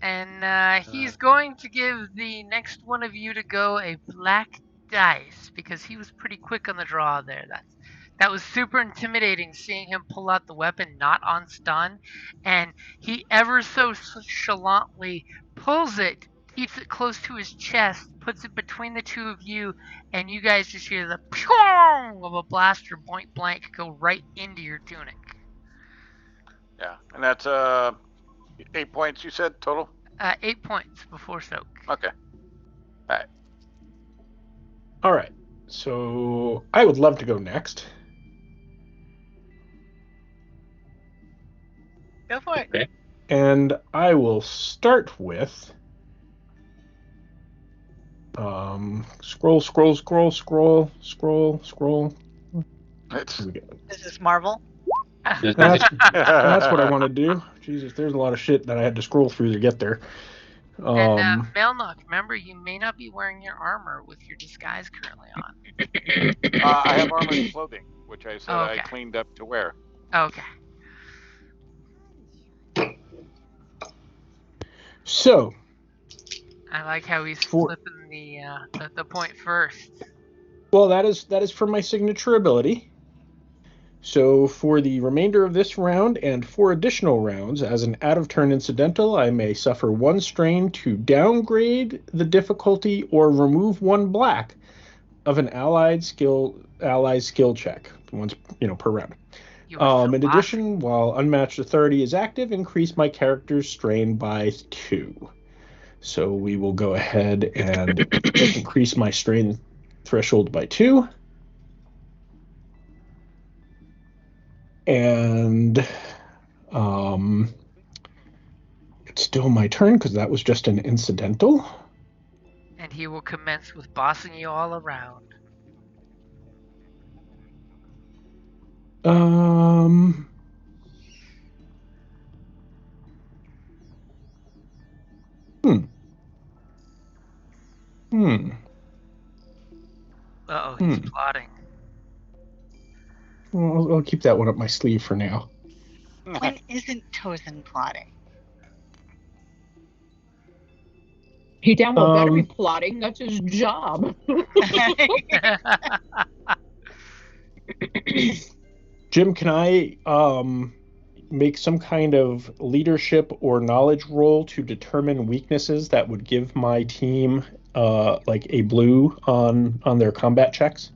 And he's going to give the next one of you to go a black dice because he was pretty quick on the draw there. That was super intimidating seeing him pull out the weapon not on stun, and he ever so chalantly pulls it, keeps it close to his chest, puts it between the two of you, and you guys just hear the pshong of a blaster point blank go right into your tunic. Yeah, and that's 8 points you said total? 8 points before soak. Okay. Alright. Alright. So I would love to go next. Go for it. Okay. And I will start with scroll. This is Marvel. That's what I want to do. Jesus, there's a lot of shit that I had to scroll through to get there. And Melnock, remember, you may not be wearing your armor with your disguise currently on. I have armored clothing, which I said I cleaned up to wear. Okay. So, I like how he's flipping the point first. Well, that is for my signature ability. So for the remainder of this round and 4 additional rounds, as an out-of-turn incidental, I may suffer 1 strain to downgrade the difficulty or remove 1 black of an allied skill check, once per round. In addition, while unmatched authority is active, increase my character's strain by 2. So we will go ahead and increase my strain threshold by 2. And it's still my turn because that was just an incidental. And he will commence with bossing you all around. Uh-oh, he's plotting. Well, I'll keep that one up my sleeve for now. When isn't Tozen plotting? He damn well better be plotting. That's his job. Jim, can I make some kind of leadership or knowledge roll to determine weaknesses that would give my team like a blue on their combat checks?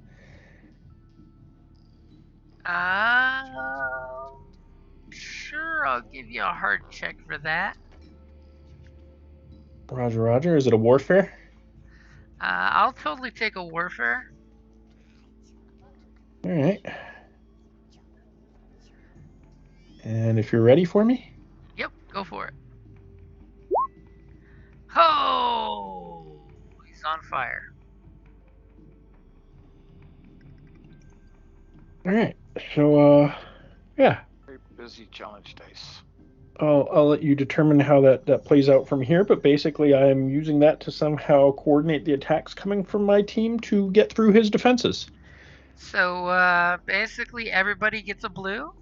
Sure, I'll give you a hard check for that. Roger, roger. Is it a warfare? I'll totally take a warfare. All right. And if you're ready for me? Yep, go for it. Oh, he's on fire. All right. So, yeah. Very busy challenge dice. I'll let you determine how that plays out from here, but basically I'm using that to somehow coordinate the attacks coming from my team to get through his defenses. So basically everybody gets a blue.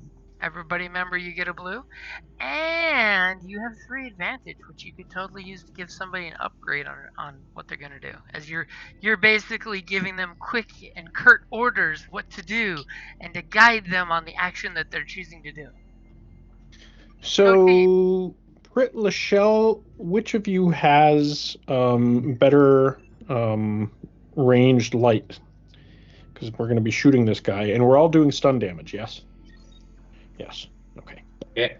Everybody remember you get a blue. And you have 3 advantage, which you could totally use to give somebody an upgrade on what they're gonna do. As you're basically giving them quick and curt orders what to do and to guide them on the action that they're choosing to do. So, Britt, Lachelle, which of you has better ranged light? Because we're going to be shooting this guy, and we're all doing stun damage, yes? Yes. Okay. Yeah.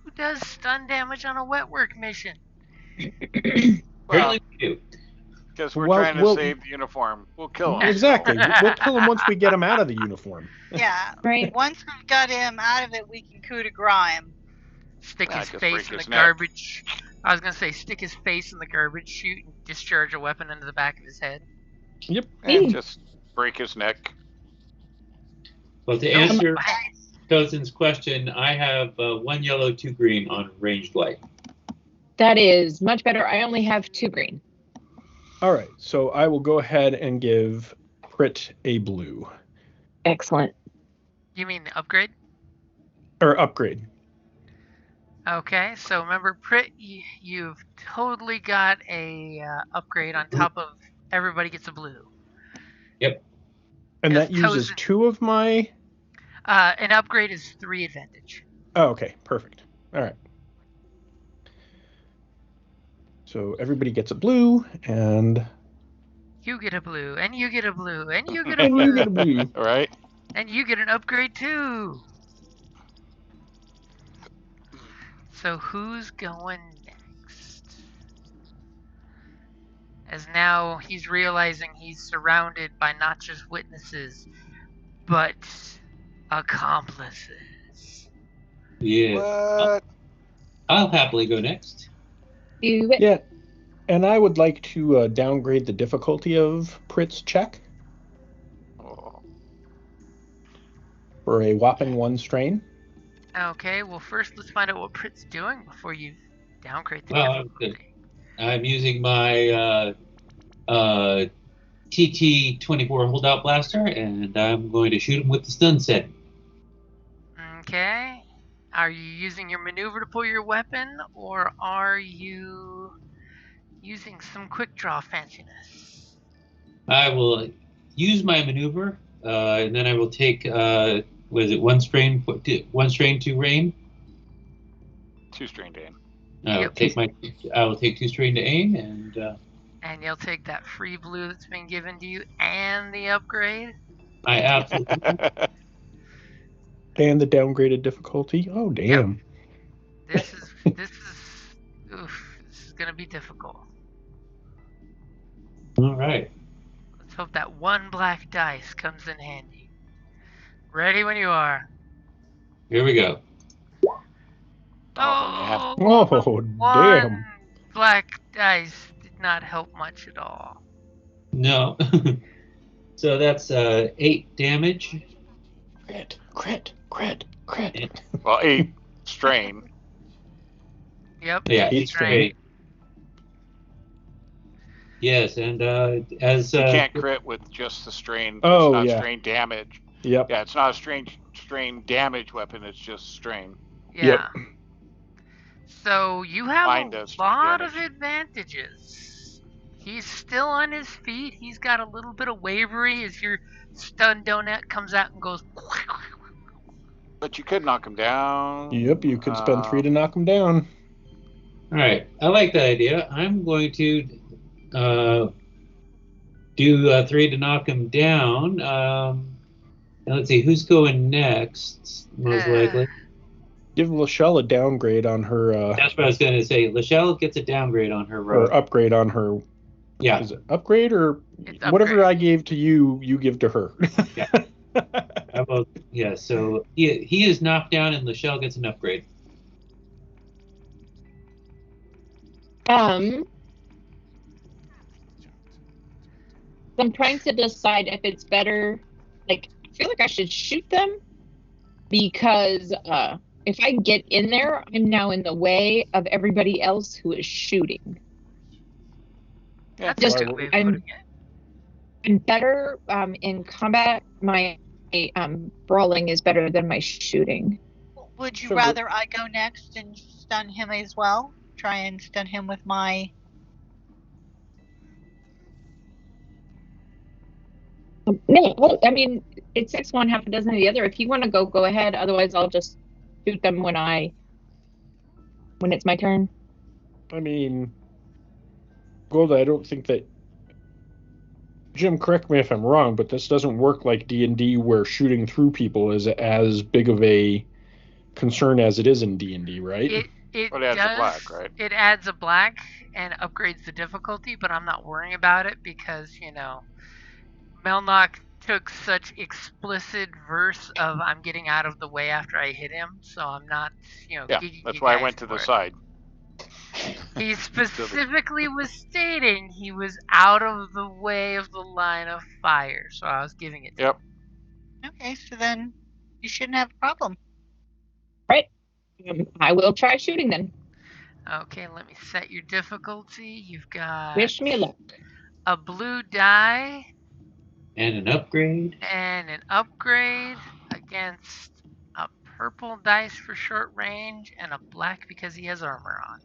Who does stun damage on a wet work mission? Apparently we do. Because we're trying to save the uniform. We'll kill him. Exactly. We'll kill him once we get him out of the uniform. Yeah. Right. Once we've got him out of it, we can coup de grace him. Stick his just face break in the his neck. garbage. I was gonna say stick his face in the garbage chute and discharge a weapon into the back of his head. Yep. And just break his neck. Well, to answer Tozen's question, I have 1 yellow, 2 green on ranged light. That is much better. I only have 2 green. All right. So I will go ahead and give Prit a blue. Excellent. You mean the upgrade? Or upgrade. Okay, so remember, Prit, you've totally got a upgrade on top of everybody gets a blue. Yep. And Yes, that uses Tozen. 2 of my... An upgrade is 3 advantage. Oh, okay. Perfect. All right. So everybody gets a blue, and... You get a blue, and you get a blue, and you get a And blue. you get a blue. Right? And you get an upgrade too. So who's going next? As now he's realizing he's surrounded by not just witnesses, but accomplices. Yeah. What? I'll happily go next. Do it. Yeah. And I would like to downgrade the difficulty of Prit's check Oh. for a whopping 1 strain. Okay, well first let's find out what Prit's doing before you downgrade the Well, difficulty. I'm using my TT-24 holdout blaster, and I'm going to shoot him with the stun set. Okay. Are you using your maneuver to pull your weapon, or are you using some quick draw fanciness? I will use my maneuver, and then I will take, was it 1 strain to rain? 2 strain to aim. I will take 2 strain to aim, and And you'll take that free blue that's been given to you and the upgrade? I absolutely. And the downgraded difficulty. Oh, damn. This is Oof, this is gonna be difficult. All right. Let's hope that one black dice comes in handy. Ready when you are. Here we go. Oh, Oh, one damn. black dice did not help much at all. No. So that's 8 damage. Crit. Well, 8 strain. Yep. Yeah, 8 strain. Yes, and as You can't crit with just the strain. It's Oh, not yeah. strain damage. Yep. Yeah, it's not a strain damage weapon. It's just strain. Yeah. Yep. So you have Mine a does strain lot of damage. advantages. He's still on his feet. He's got a little bit of wavery as your stun donut comes out and goes. But you could knock him down. Yep, you could spend 3 to knock him down. All right, I like that idea. I'm going to do 3 to knock him down. Now let's see, who's going next, most likely. Give Lachelle a downgrade on her, That's what I was going to say. Lachelle gets a downgrade on her rogue. or upgrade on her. Yeah. Is it upgrade or It's whatever upgrade. I gave to you, you give to her? Yeah. How about, yeah, so he is knocked down and Lachelle gets an upgrade. I'm trying to decide if it's better. Like, I feel like I should shoot them because if I get in there, I'm now in the way of everybody else who is shooting. Yeah, That's a good way of putting it. I'm better in combat. My brawling is better than my shooting. Would you So rather I go next and stun him as well? Try and stun him with my. No, well, I mean, it's 6 one, half a dozen of the other. If you want to go ahead. Otherwise, I'll just shoot them when it's my turn. I mean, Golda, I don't think that. Jim, correct me if I'm wrong, but this doesn't work like D&D, where shooting through people is as big of a concern as it is in D&D, right? It Well, it adds does. a black, right? It adds a black and upgrades the difficulty, but I'm not worrying about it because Melnock took such explicit verse of "I'm getting out of the way after I hit him," so I'm not Yeah, gigging that's you why I guys went to the for it. side. He specifically was stating he was out of the way of the line of fire, so I was giving it to Yep. him. Okay, so then you shouldn't have a problem. Right. I will try shooting then. Okay, let me set your difficulty. You've got Wish me luck. a blue die And an upgrade. and an upgrade against a purple dice for short range and a black because he has armor on.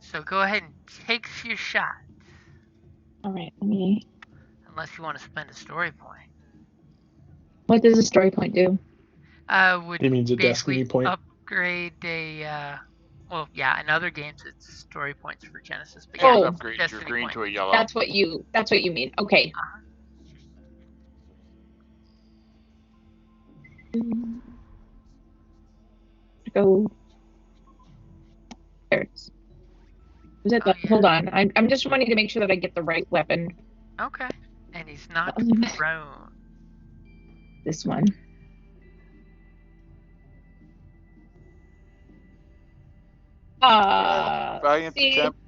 So go ahead and take your shot, All right. Let me. unless you want to spend a story point. What does a story point do? Would It means a basically destiny point. upgrade a. Well, yeah, in other games it's story points for Genesis, but Yeah, yeah, Oh. upgrade your destiny green point. to a yellow. That's what you mean. Okay. Go. There it is. Is it Oh, yeah. Hold on. I'm just wanting to make sure that I get the right weapon. Okay, and he's not prone. This one. Valiant See, attempt.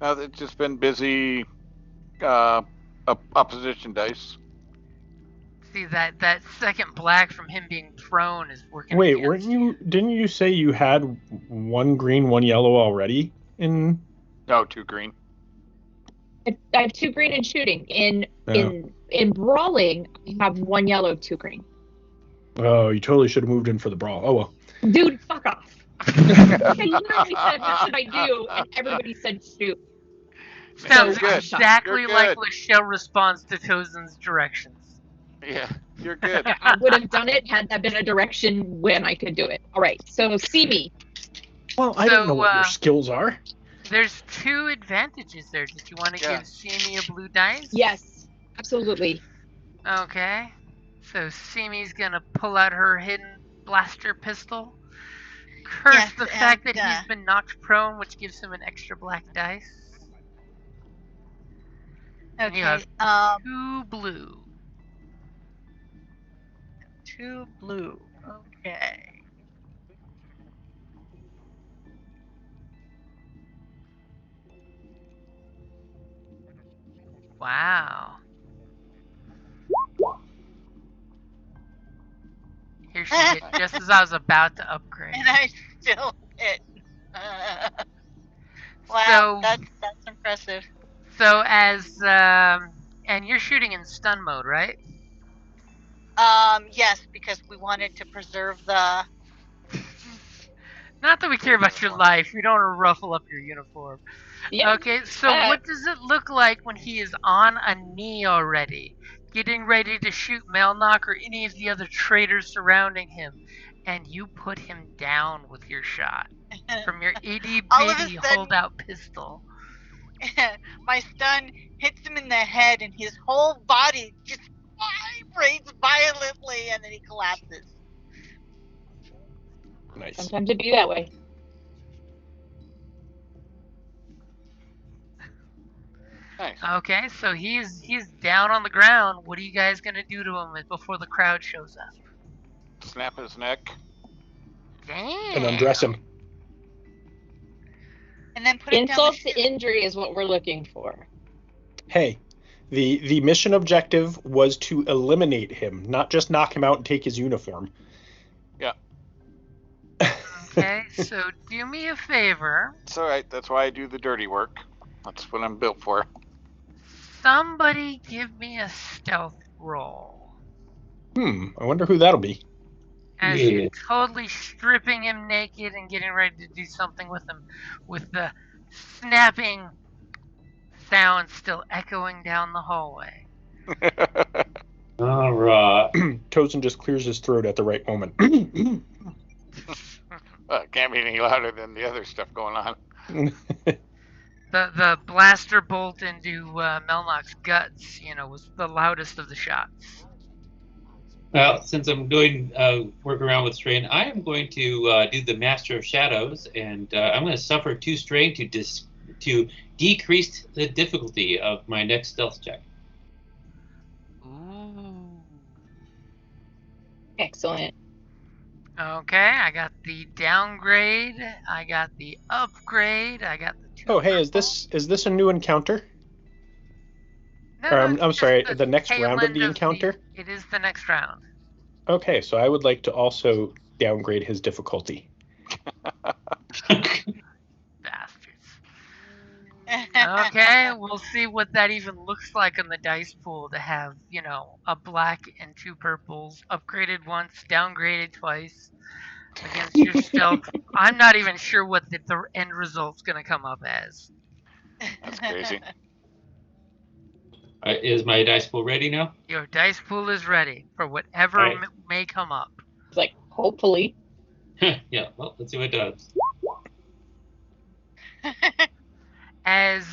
It's just been busy. Opposition dice. See that second black from him being prone is working. Wait, against didn't you say you had 1 green, 1 yellow already in? No, 2 green. I have 2 green in shooting. In brawling, I have 1 yellow, 2 green. Oh, you totally should have moved in for the brawl. Oh well. Dude, fuck off. I literally said, what should I do? And everybody said shoot. Sounds You're good. exactly You're like good. Lachelle responds to Tozen's directions. Yeah, you're good. I would have done it had that been a direction when I could do it. All right, so see me. Well, I don't know what your skills are. There's 2 advantages there. Did you want to give Simi a blue dice? Yes, absolutely. Okay. So Simi's gonna pull out her hidden blaster pistol, curse Yes, the fact and, that he's been knocked prone, which gives him an extra black dice. And you Okay. have 2 blue. 2 blue. Okay. Wow. Here she hit just as I was about to upgrade. And I still hit. Wow, So that's impressive. So as and you're shooting in stun mode, right? Yes, because we wanted to preserve the. Not that we care about your life. We don't want to ruffle up your uniform. Yep. Okay, so what does it look like when he is on a knee already, getting ready to shoot Melnock or any of the other traitors surrounding him, and you put him down with your shot from your itty All of a bitty sudden- holdout pistol? My stun hits him in the head, and his whole body just vibrates violently, and then he collapses. Nice. Sometimes it'd be that way. Nice. Okay, so he's down on the ground. What are you guys gonna do to him before the crowd shows up? Snap his neck. Damn. And undress him. And then put him down the Insult chute. to injury is what we're looking for. Hey, the mission objective was to eliminate him, not just knock him out and take his uniform. Yeah. Okay, so do me a favor. It's all right. That's why I do the dirty work. That's what I'm built for. Somebody give me a stealth roll. I wonder who that'll be. As you're totally stripping him naked and getting ready to do something with him, with the snapping sound still echoing down the hallway. All right. Tozen just clears his throat at the right moment. Can't be any louder than the other stuff going on. The blaster bolt into Melnock's guts, was the loudest of the shots. Well, since I'm going work around with strain, I am going to do the Master of Shadows, and I'm going to suffer 2 strain to decrease the difficulty of my next stealth check. Ooh. Excellent. Okay, I got the downgrade, I got the upgrade, I got the 2. Oh, hey, is this a new encounter? No, Or, it's I'm just sorry, the next tail round of end the encounter? It is the next round. Okay, so I would like to also downgrade his difficulty. Bastards. Okay, we'll see what that even looks like on the dice pool to have, a black and 2 purples, upgraded once, downgraded twice against your stealth. I'm not even sure what the end result's going to come up as. That's crazy. Is my dice pool ready now? Your dice pool is ready for whatever Right. may come up. It's like, hopefully. Yeah, well, let's see what it does. As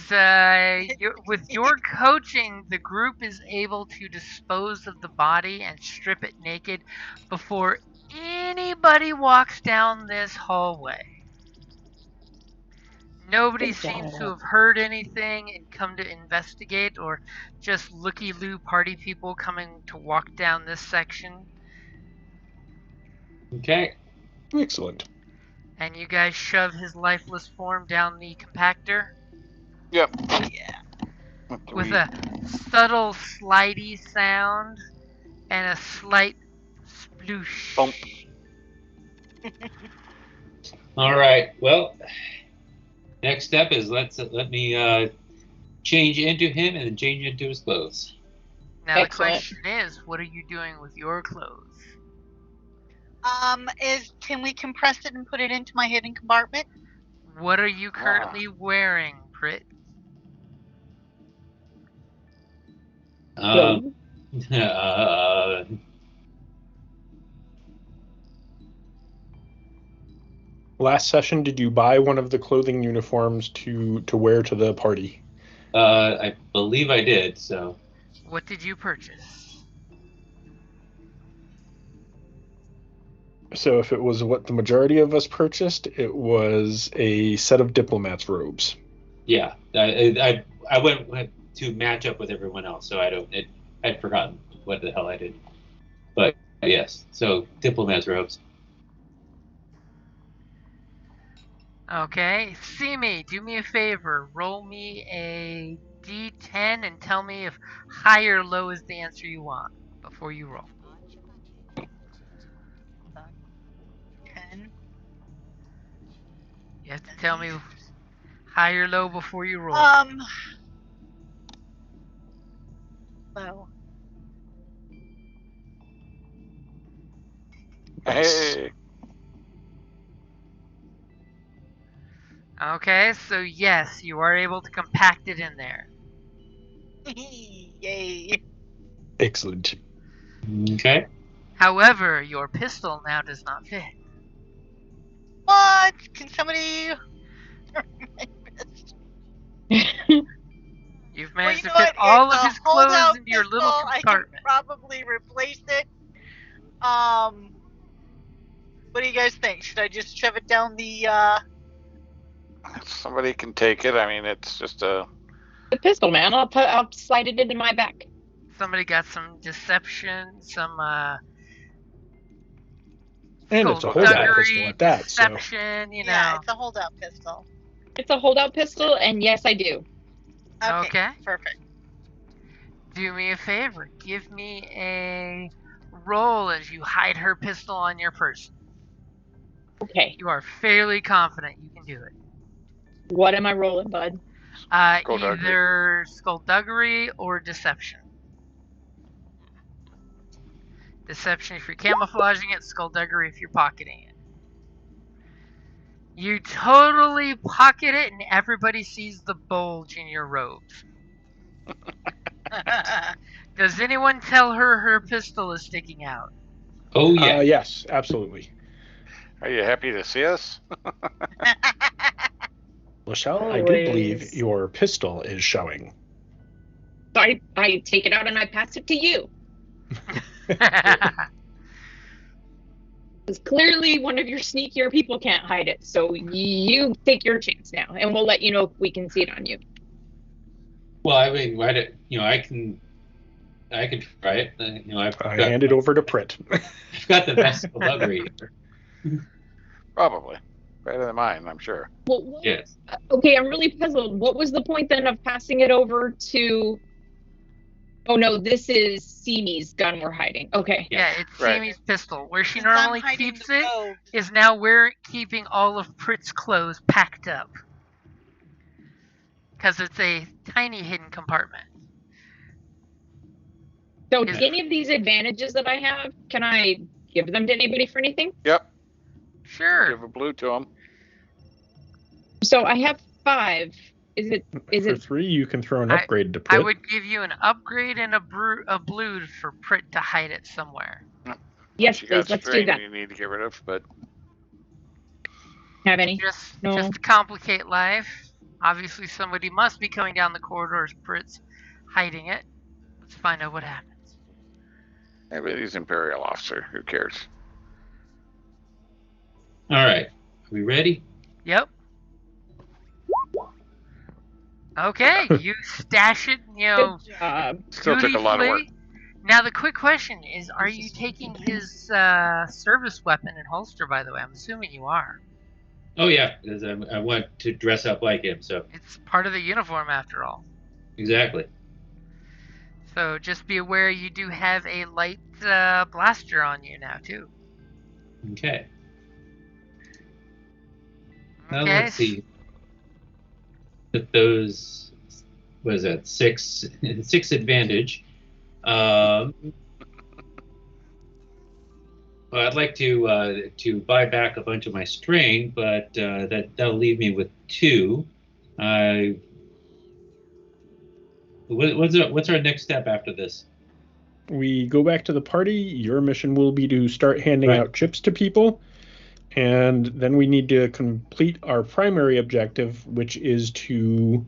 with your coaching, the group is able to dispose of the body and strip it naked before anybody walks down this hallway. Nobody seems to have heard anything and come to investigate, or just looky-loo party people coming to walk down this section. Okay. Excellent. And you guys shove his lifeless form down the compactor. Yep. Yeah. With a subtle slidey sound and a slight sploosh. Bump. All right. Well, next step is let me change into him and then change into his clothes. Now Excellent. the question is, what are you doing with your clothes? Can we compress it and put it into my hidden compartment? What are you currently wearing, Prit? Last session, did you buy one of the clothing uniforms to wear to the party? I believe I did, so. What did you purchase? So if it was what the majority of us purchased, it was a set of diplomat's robes. Yeah, I went to match up with everyone else, so I'd forgotten what the hell I did. But yes, so diplomat's robes. Okay, Simi, do me a favor. Roll me a d10 and tell me if high or low is the answer you want before you roll. Hold on. 10. You have to tell me high or low before you roll. Low. Hey, Okay, so yes, you are able to compact it in there. Yay. Excellent. Okay. However, your pistol now does not fit. What? Can somebody? You've Well, managed you to know fit what? all It's of a his clothes holdout into your pistol. little I can compartment. probably replace it. What do you guys think? Should I just shove it down the? somebody can take it. I mean, it's just a. The pistol, man. I'll slide it into my back. Somebody got some deception, some And it's a holdout pistol skullduggery, at that, so deception, you Yeah, know. it's a holdout pistol. It's a holdout pistol, and yes, I do. Okay. Perfect. Do me a favor. Give me a roll as you hide her pistol on your person. Okay. You are fairly confident you can do it. What am I rolling, bud? Skullduggery. Either skullduggery or deception. Deception if you're camouflaging it, skullduggery if you're pocketing it. You totally pocket it and everybody sees the bulge in your robes. Does anyone tell her her pistol is sticking out? Oh yeah. yes, absolutely. Are you happy to see us? Michelle, I do believe your pistol is showing. So I take it out and I pass it to you. Because clearly one of your sneakier people can't hide it. So you take your chance now, and we'll let you know if we can see it on you. Well, I mean, I can try it. I hand it over to Prit. I've got the best skullduggery here. Probably. Better than mine, I'm sure. Well, Yes. okay, I'm really puzzled. What was the point then of passing it over to? Oh no, this is Simi's gun we're hiding. Okay. Yeah, it's Right. Simi's pistol. Where she Since I'm normally hiding keeps the it robes, is now we're keeping all of Prit's clothes packed up. Because it's a tiny hidden compartment. So Is- any of these advantages that I have, can I give them to anybody for anything? Yep. Sure. Give a blue to them. So I have 5. For 3, you can throw an upgrade to I Prit. would give you an upgrade and a blue for Prit to hide it somewhere. Yes, You please. got Let's do string that. you need to get rid of, but Have any? Just No. to complicate life. Obviously, somebody must be coming down the corridors. Prit's hiding it. Let's find out what happens. maybe he's Imperial officer. Who cares? All right. Are we ready? Yep. Okay, you stash it, Good job. Still took a lot of work. dutifully. Now the quick question is: are you taking his service weapon and holster? By the way, I'm assuming you are. Oh yeah, because I want to dress up like him. So It's part of the uniform, after all. exactly. So just be aware you do have a light blaster on you now too. Okay. Now Okay. let's see. Put those. What is that? 6 advantage. Well, I'd like to buy back a bunch of my strain, but that'll leave me with 2. What's our next step after this? We go back to the party. Your mission will be to start handing out chips to people. And then we need to complete our primary objective, which is to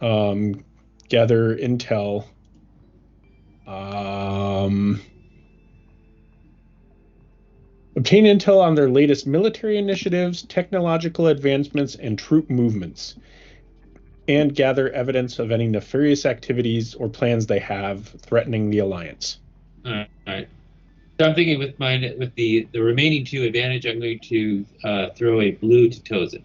gather intel Obtain intel on their latest military initiatives, technological advancements, and troop movements, and gather evidence of any nefarious activities or plans they have threatening the Alliance. All right. So I'm thinking with the remaining 2 advantage, I'm going to throw a blue to Tozen.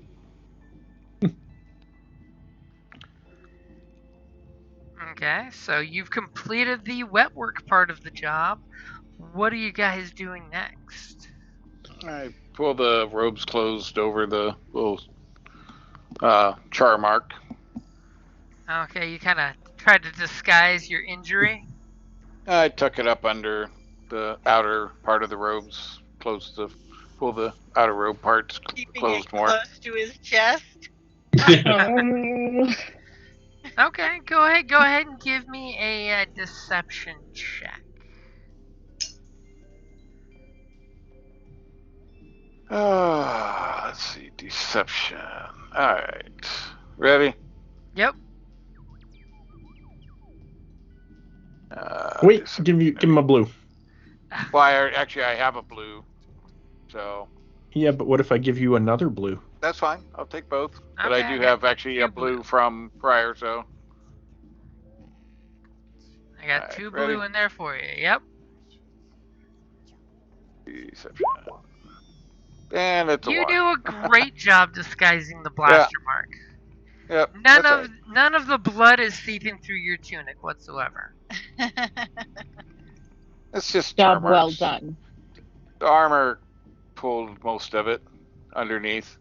Okay, so you've completed the wet work part of the job. What are you guys doing next? I pull the robes closed over the little char mark. Okay, you kind of tried to disguise your injury. I tuck it up under the outer part of the robes, pull the outer robe parts Keeping closed it more. close to his chest. Okay, go ahead and give me a deception check. Let's see, deception. All right, ready? Yep. Wait, give him a blue. Well, I have a blue, so. Yeah, but what if I give you another blue? That's fine. I'll take both. But Okay, I do have actually a blue from prior, so. I got All right, 2 ready? blue in there for you. Yep. Deception. And it's a You one. do a great job disguising the blaster mark. Yep. None of the blood is seeping through your tunic whatsoever. It's just Job char well marks. done. The armor pulled most of it underneath.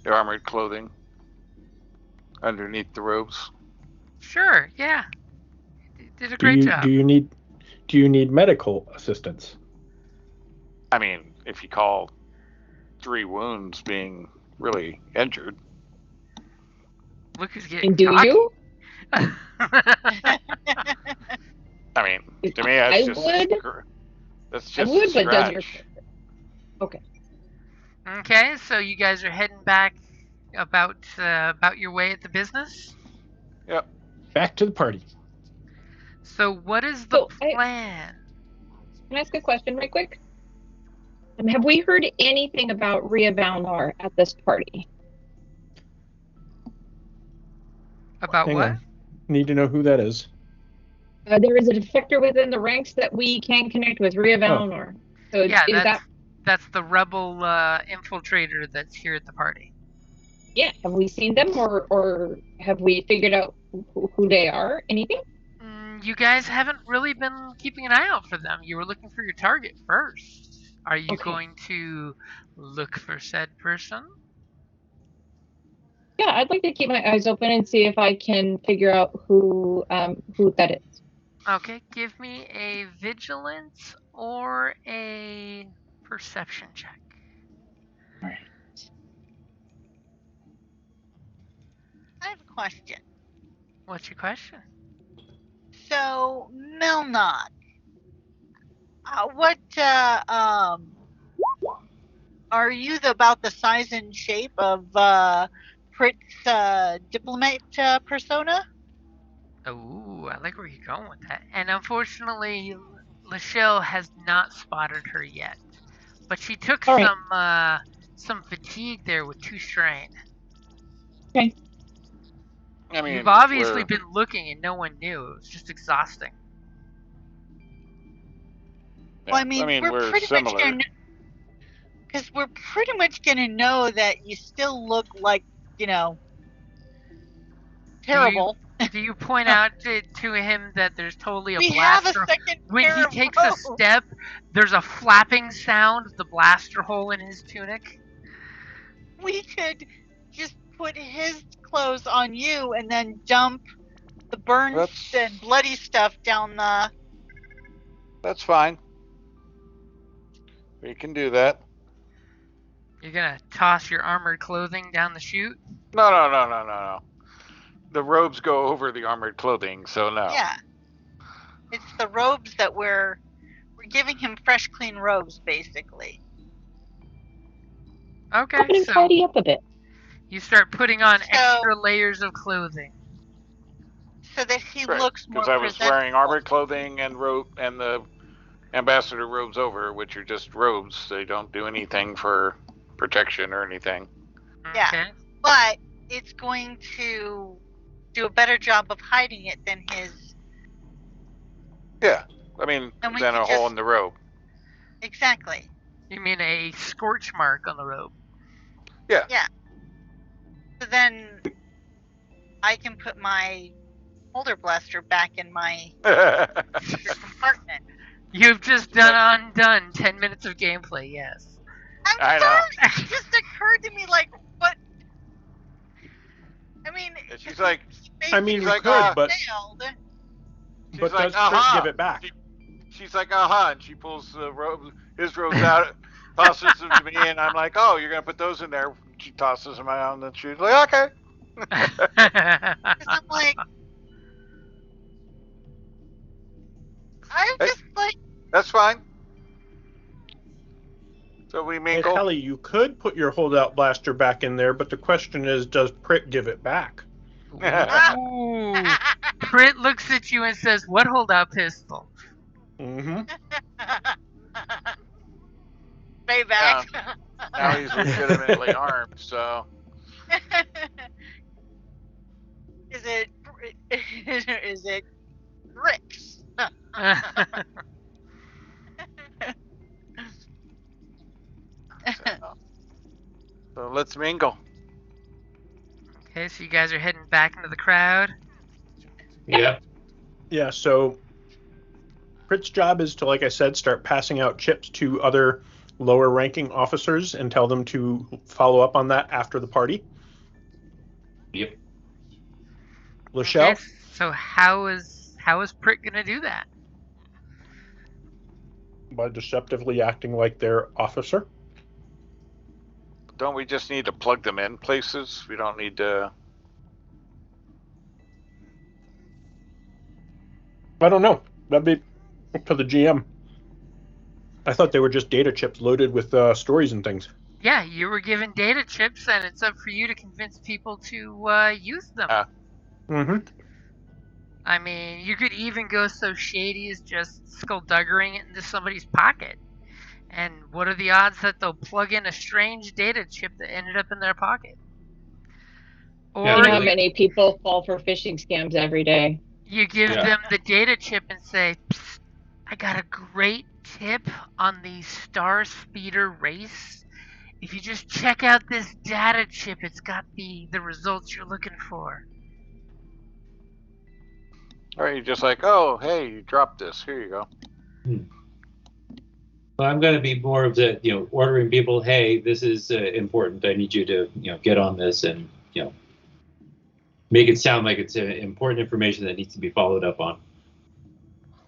The armored clothing underneath the robes. Sure, yeah. You did a great job. Do you need medical assistance? I mean, if you call 3 wounds being really injured. Look who's getting And do cocky. you? I mean, to me, that's just I would, but does your scratch. okay? Okay, so you guys are heading back about your way at the business. Yep. Back to the party. So what is the plan? Can I ask a question right quick? Have we heard anything about Rhea Valnar at this party? About Hang what? on. Need to know who that is. There is a defector within the ranks that we can connect with Rhea Valnar. So yeah, that's the rebel infiltrator that's here at the party. Yeah, have we seen them or have we figured out who they are? Anything? You guys haven't really been keeping an eye out for them. You were looking for your target first. Are you going to look for said person? Yeah, I'd like to keep my eyes open and see if I can figure out who that is. Okay, give me a vigilance or a perception check. All right. I have a question. What's your question? So, Melnot, are you about the size and shape of Prit's diplomat persona? Oh, I like where you're going with that. And unfortunately, Lachelle has not spotted her yet. But she took some fatigue there with 2 strain. Okay. I mean, you've obviously been looking and no one knew. It was just exhausting. Well, I mean we're pretty similar. much gonna, because we're pretty much gonna know that you still look like, terrible. Do you point out to him that there's totally a we blaster? Have a second when pair he of takes robes. a step, there's a flapping sound of the blaster hole in his tunic. We could just put his clothes on you and then dump the burned and bloody stuff down the... That's fine. We can do that. You're gonna toss your armored clothing down the chute? No. The robes go over the armored clothing, so no. Yeah. It's the robes that we're giving him fresh, clean robes, basically. Okay, so tidy up a bit. You start putting on extra layers of clothing. So that he looks more presentable. Because I was wearing armored clothing and robe and ambassador robes over, which are just robes. They don't do anything for protection or anything. Yeah. Okay. But it's going to do a better job of hiding it than his. Yeah, I mean, And we than a could hole just- in the robe. Exactly. You mean a scorch mark on the robe? Yeah. Yeah. So then I can put my holder blaster back in my compartment. You've just undone 10 minutes of gameplay, yes. I know. It just occurred to me, like, what? I mean, And she's like, I mean, she's you like, could, but failed. she's but like, does Crit give it back? She's like, and she pulls the robe, his robes out, tosses them to me, and I'm like, oh, you're gonna put those in there. She tosses them out, and then she's like, okay. 'Cause I'm like, I'm Hey. just like, That's fine. So we Hey, mingle. Kelly, you could put your holdout blaster back in there, but the question is, does Crit give it back? Ooh. Crit looks at you and says, "What holdout pistol?" Mm-hmm. payback. Now he's legitimately armed, so. Is it bricks? So let's mingle. Okay, so you guys are heading back into the crowd. Yep. Yeah, so Crit's job is to, like I said, start passing out chips to other lower ranking officers and tell them to follow up on that after the party. Yep. Lachelle? Okay, so how is Prick gonna do that? By deceptively acting like their officer. Don't we just need to plug them in places? We don't need to. I don't know. That'd be up to the GM. I thought they were just data chips loaded with stories and things. Yeah, you were given data chips, and it's up for you to convince people to use them. Mm-hmm. I mean, you could even go so shady as just skullduggery it into somebody's pocket. And what are the odds that they'll plug in a strange data chip that ended up in their pocket? Or You know how many people fall for phishing scams every day? you give Yeah. them the data chip and say, "Psst, I got a great tip on the Star Speeder race. If you just check out this data chip, it's got the results you're looking for." Or you're just like, oh, hey, you dropped this. Here you go. Well, I'm going to be more of the, ordering people, hey, this is important. I need you to, get on this and, make it sound like it's important information that needs to be followed up on.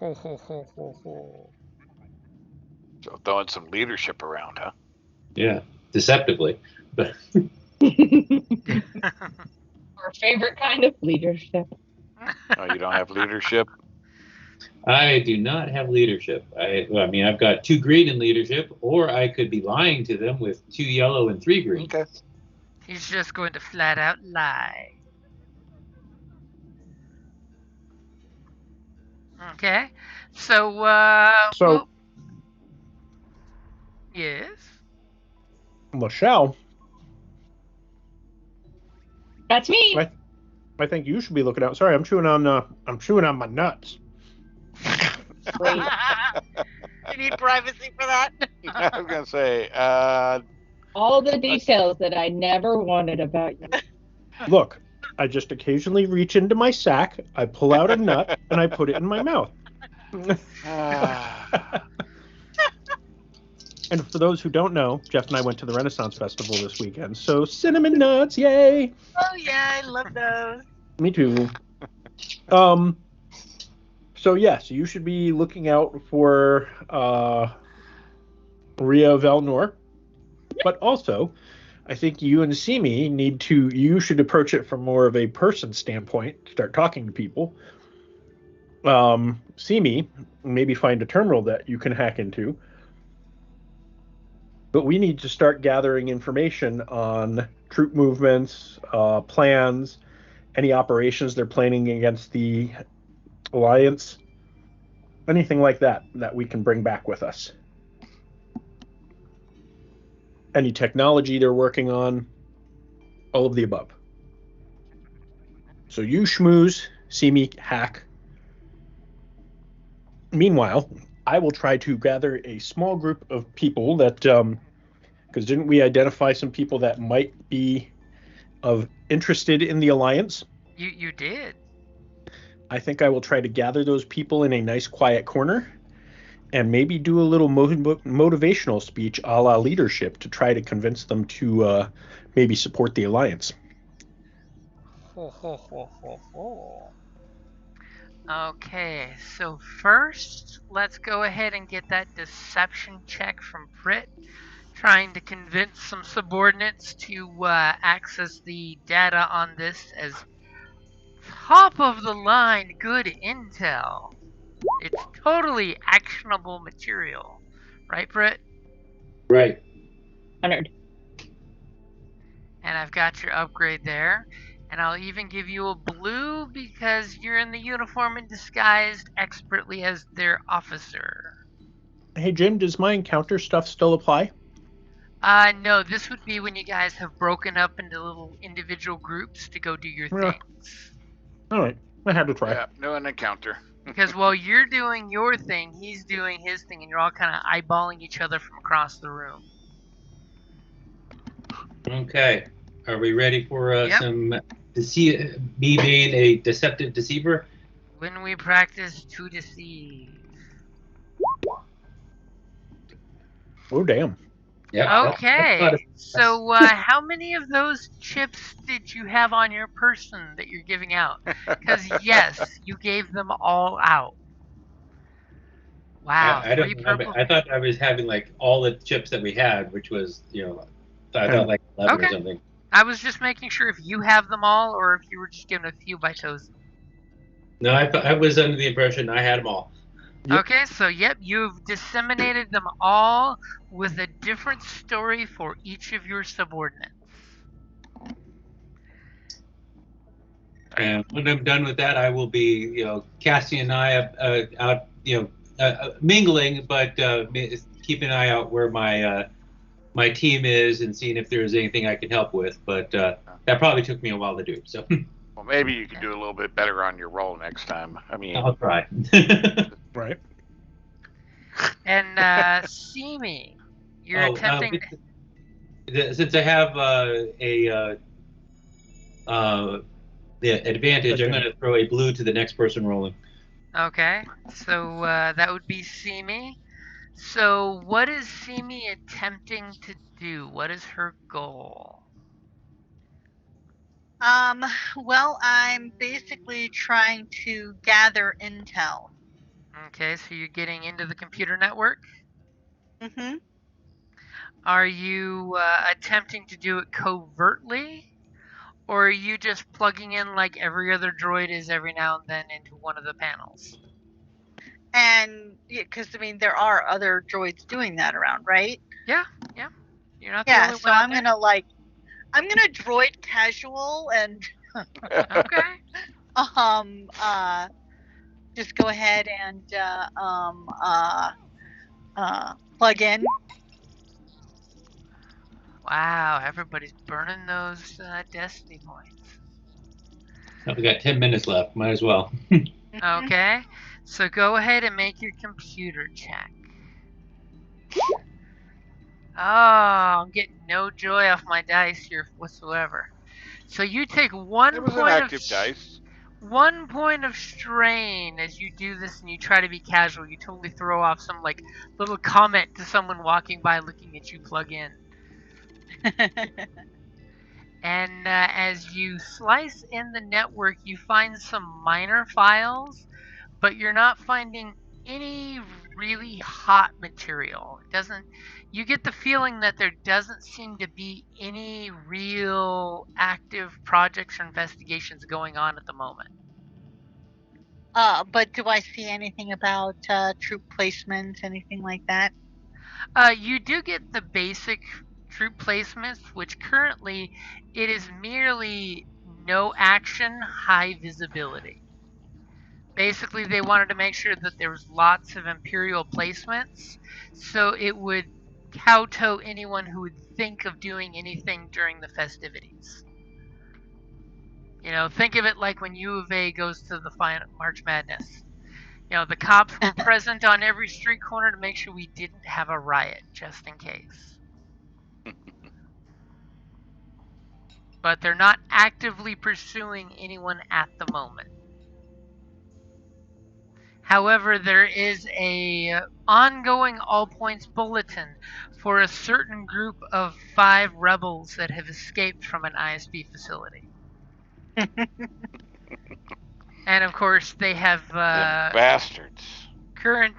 Ho, ho, ho, ho, ho. So throwing some leadership around, huh? Yeah, deceptively. But Our favorite kind of leadership. Oh, you don't have leadership? I do not have leadership. I've got 2 green in leadership, or I could be lying to them with 2 yellow and 3 green. Okay. He's just going to flat out lie. Okay. So, well, yes. Lachelle, That's me. I think you should be looking out. Sorry, I'm chewing on my nuts. Great. You need privacy for that. I was gonna say, All the details that I never wanted about you. Look, I just occasionally reach into my sack, I pull out a nut, and I put it in my mouth. And for those who don't know, Jeff and I went to the Renaissance Festival this weekend, so cinnamon nuts, yay! Oh yeah, I love those. Me too. So yes, you should be looking out for Ria Velnor, but also, I think you and Simi you should approach it from more of a person standpoint, start talking to people. Simi, maybe find a terminal that you can hack into. But we need to start gathering information on troop movements, plans, any operations they're planning against the Alliance. anything like that we can bring back with us. Any technology they're working on, all of the above. So you schmooze, see me hack. Meanwhile, I will try to gather a small group of people that, because didn't we identify some people that might be interested in the alliance? You did. I think I will try to gather those people in a nice quiet corner and maybe do a little motivational speech a la leadership to try to convince them to maybe support the alliance. Ho, ho, ho, ho, ho. Okay, so first, let's go ahead and get that deception check from Brit, trying to convince some subordinates to access the data on this as top of the line good intel. It's totally actionable material. Right, Brit? Right. 100. And I've got your upgrade there. And I'll even give you a blue because you're in the uniform and disguised expertly as their officer. Hey, Jim, does my encounter stuff still apply? No, this would be when you guys have broken up into little individual groups to go do your Yeah. things. All right. I had to try. Yeah, no an encounter. Because while you're doing your thing, he's doing his thing, and you're all kind of eyeballing each other from across the room. Okay. Are we ready for Yep. some me being a deceptive deceiver? When we practice to deceive. Oh, damn. Yeah. Okay. So, how many of those chips did you have on your person that you're giving out? Because yes, you gave them all out. Wow. I don't 3 remember. purple. I thought I was having like all the chips that we had, which was, I thought like 11 Okay. or something. I was just making sure if you have them all or if you were just given a few by chosen. No, I was under the impression I had them all. Yep. Okay, so yep, you've disseminated them all with a different story for each of your subordinates. And when I'm done with that, I will be, casting an eye out, mingling, but keeping an eye out where my team is and seeing if there's anything I can help with. But that probably took me a while to do. So. Well, maybe you can do a little bit better on your roll next time. I mean, I'll try. Right. And Simi, you're attempting. Since I have the advantage, I'm going to throw a blue to the next person rolling. Okay, so that would be Simi. So what is Simi attempting to do? What is her goal? Well, I'm basically trying to gather intel. Okay, so you're getting into the computer network? Mm-hmm. Are you attempting to do it covertly? Or are you just plugging in like every other droid is every now and then into one of the panels? And because there are other droids doing that around, right? Yeah. You're not the only one. So I'm gonna droid casual and okay. Just go ahead and plug in. Wow, everybody's burning those destiny points. We got 10 minutes left. Might as well. Okay, so go ahead and make your computer check. Oh, I'm getting no joy off my dice here whatsoever. So you take 1 it was point an active dice. 1 point of strain as you do this and you try to be casual. You totally throw off some like little comment to someone walking by looking at you plug in. And as you slice in the network, you find some minor files, but you're not finding any really hot material. You get the feeling that there doesn't seem to be any real active projects or investigations going on at the moment. But do I see anything about troop placement, anything like that? You do get the basic troop placements, which currently it is merely no action, high visibility. Basically, they wanted to make sure that there was lots of Imperial placements, so it would kowtow anyone who would think of doing anything during the festivities. You know, think of it like when U of A goes to the final March Madness. You know, the cops were present on every street corner to make sure we didn't have a riot, just in case. But they're not actively pursuing anyone at the moment. However, there is a ongoing all points bulletin for a certain group of 5 rebels that have escaped from an ISB facility. And of course, they have The bastards. current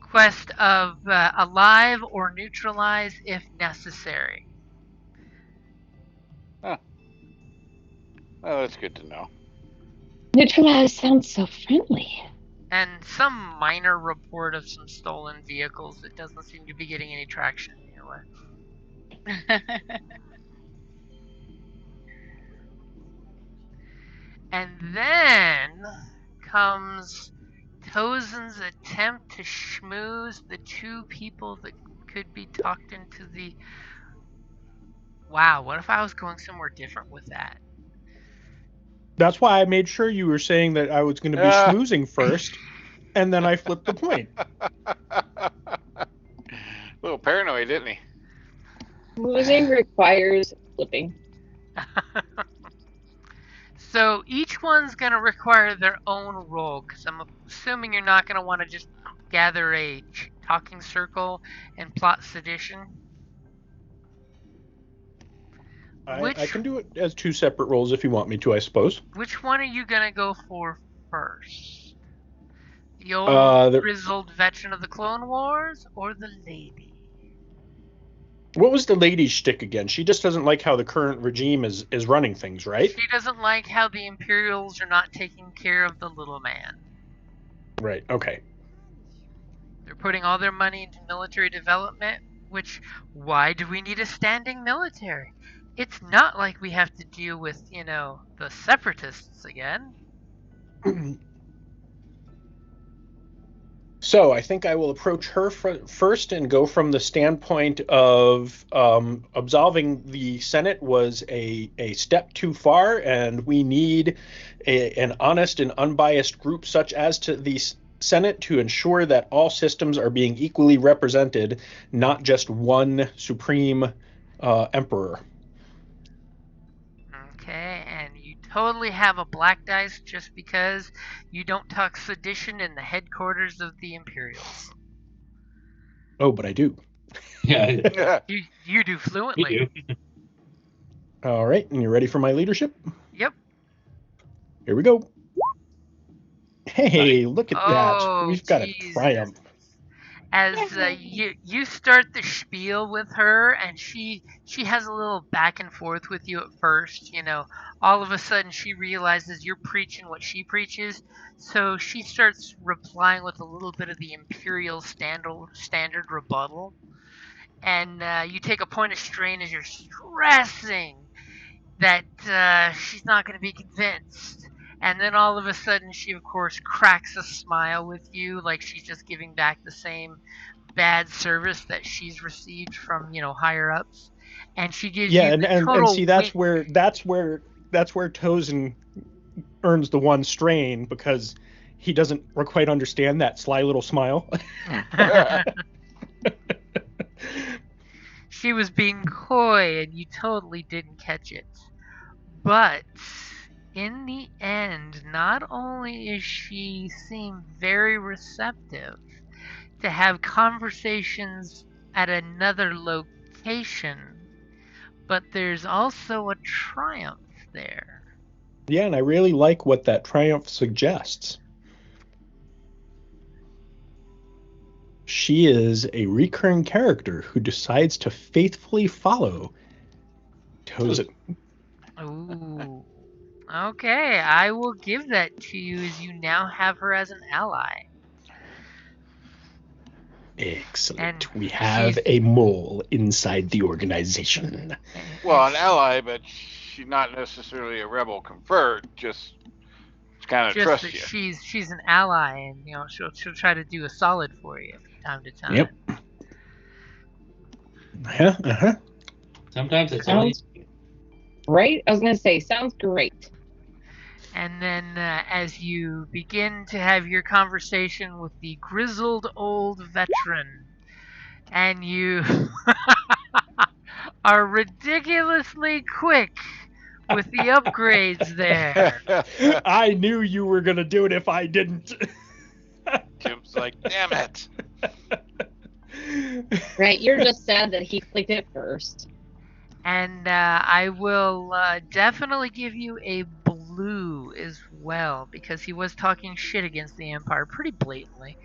quest of alive or neutralize if necessary. Oh, that's good to know. Neutralize sounds so friendly. And some minor report of some stolen vehicles that doesn't seem to be getting any traction anyway. And then comes Tozen's attempt to schmooze the 2 people that could be talked into the... Wow, what if I was going somewhere different with that? That's why I made sure you were saying that I was going to be schmoozing first, and then I flipped the point. A little paranoid, didn't he? Schmoozing requires flipping. So each one's going to require their own role, because I'm assuming you're not going to want to just gather a talking circle and plot sedition. I can do it as 2 separate roles if you want me to, I suppose. Which one are you going to go for first? The old grizzled veteran of the Clone Wars, or the lady? What was the lady's shtick again? She just doesn't like how the current regime is running things, right? She doesn't like how the Imperials are not taking care of the little man. Right, okay. They're putting all their money into military development, which, why do we need a standing military? It's not like we have to deal with, you know, the separatists again. So I think I will approach her first and go from the standpoint of absolving the Senate was a step too far, and we need an honest and unbiased group such as to the Senate to ensure that all systems are being equally represented, not just one supreme emperor. Okay, and you totally have a black dice just because you don't talk sedition in the headquarters of the Imperials. Oh, but I do. Yeah, You do fluently. you do. All right, and you ready for my leadership? Yep. Here we go. Hey, look at that. We've got Jesus. a triumph. As you start the spiel with her, and she has a little back and forth with you at first, you know, all of a sudden she realizes you're preaching what she preaches, so she starts replying with a little bit of the Imperial standard rebuttal, and you take a point of strain as you're stressing that she's not going to be convinced. And then all of a sudden, she, of course, cracks a smile with you, like she's just giving back the same bad service that she's received from, you know, higher ups. And she gives you the total and see, that's wink. where Tozen earns the 1 strain, because he doesn't quite understand that sly little smile. She was being coy, and you totally didn't catch it. But in the end, not only is she seem very receptive to have conversations at another location, but there's also a triumph there. Yeah, and I really like what that triumph suggests. She is a recurring character who decides to faithfully follow Tozen. Ooh. Okay, I will give that to you as you now have her as an ally. Excellent. And we have a mole inside the organization. Well, an ally, but she's not necessarily a rebel convert, just kind of Just trust that you. she's an ally, and she'll try to do a solid for you from time to time. Yep. Uh-huh. Sometimes it's all you. Sounds right. I was gonna say, sounds great. And then as you begin to have your conversation with the grizzled old veteran, and you are ridiculously quick with the upgrades there. I knew you were gonna do it if I didn't. Jim's like, damn it. Right, you're just sad that he clicked it first. And I will definitely give you a blue as well, because he was talking shit against the Empire pretty blatantly.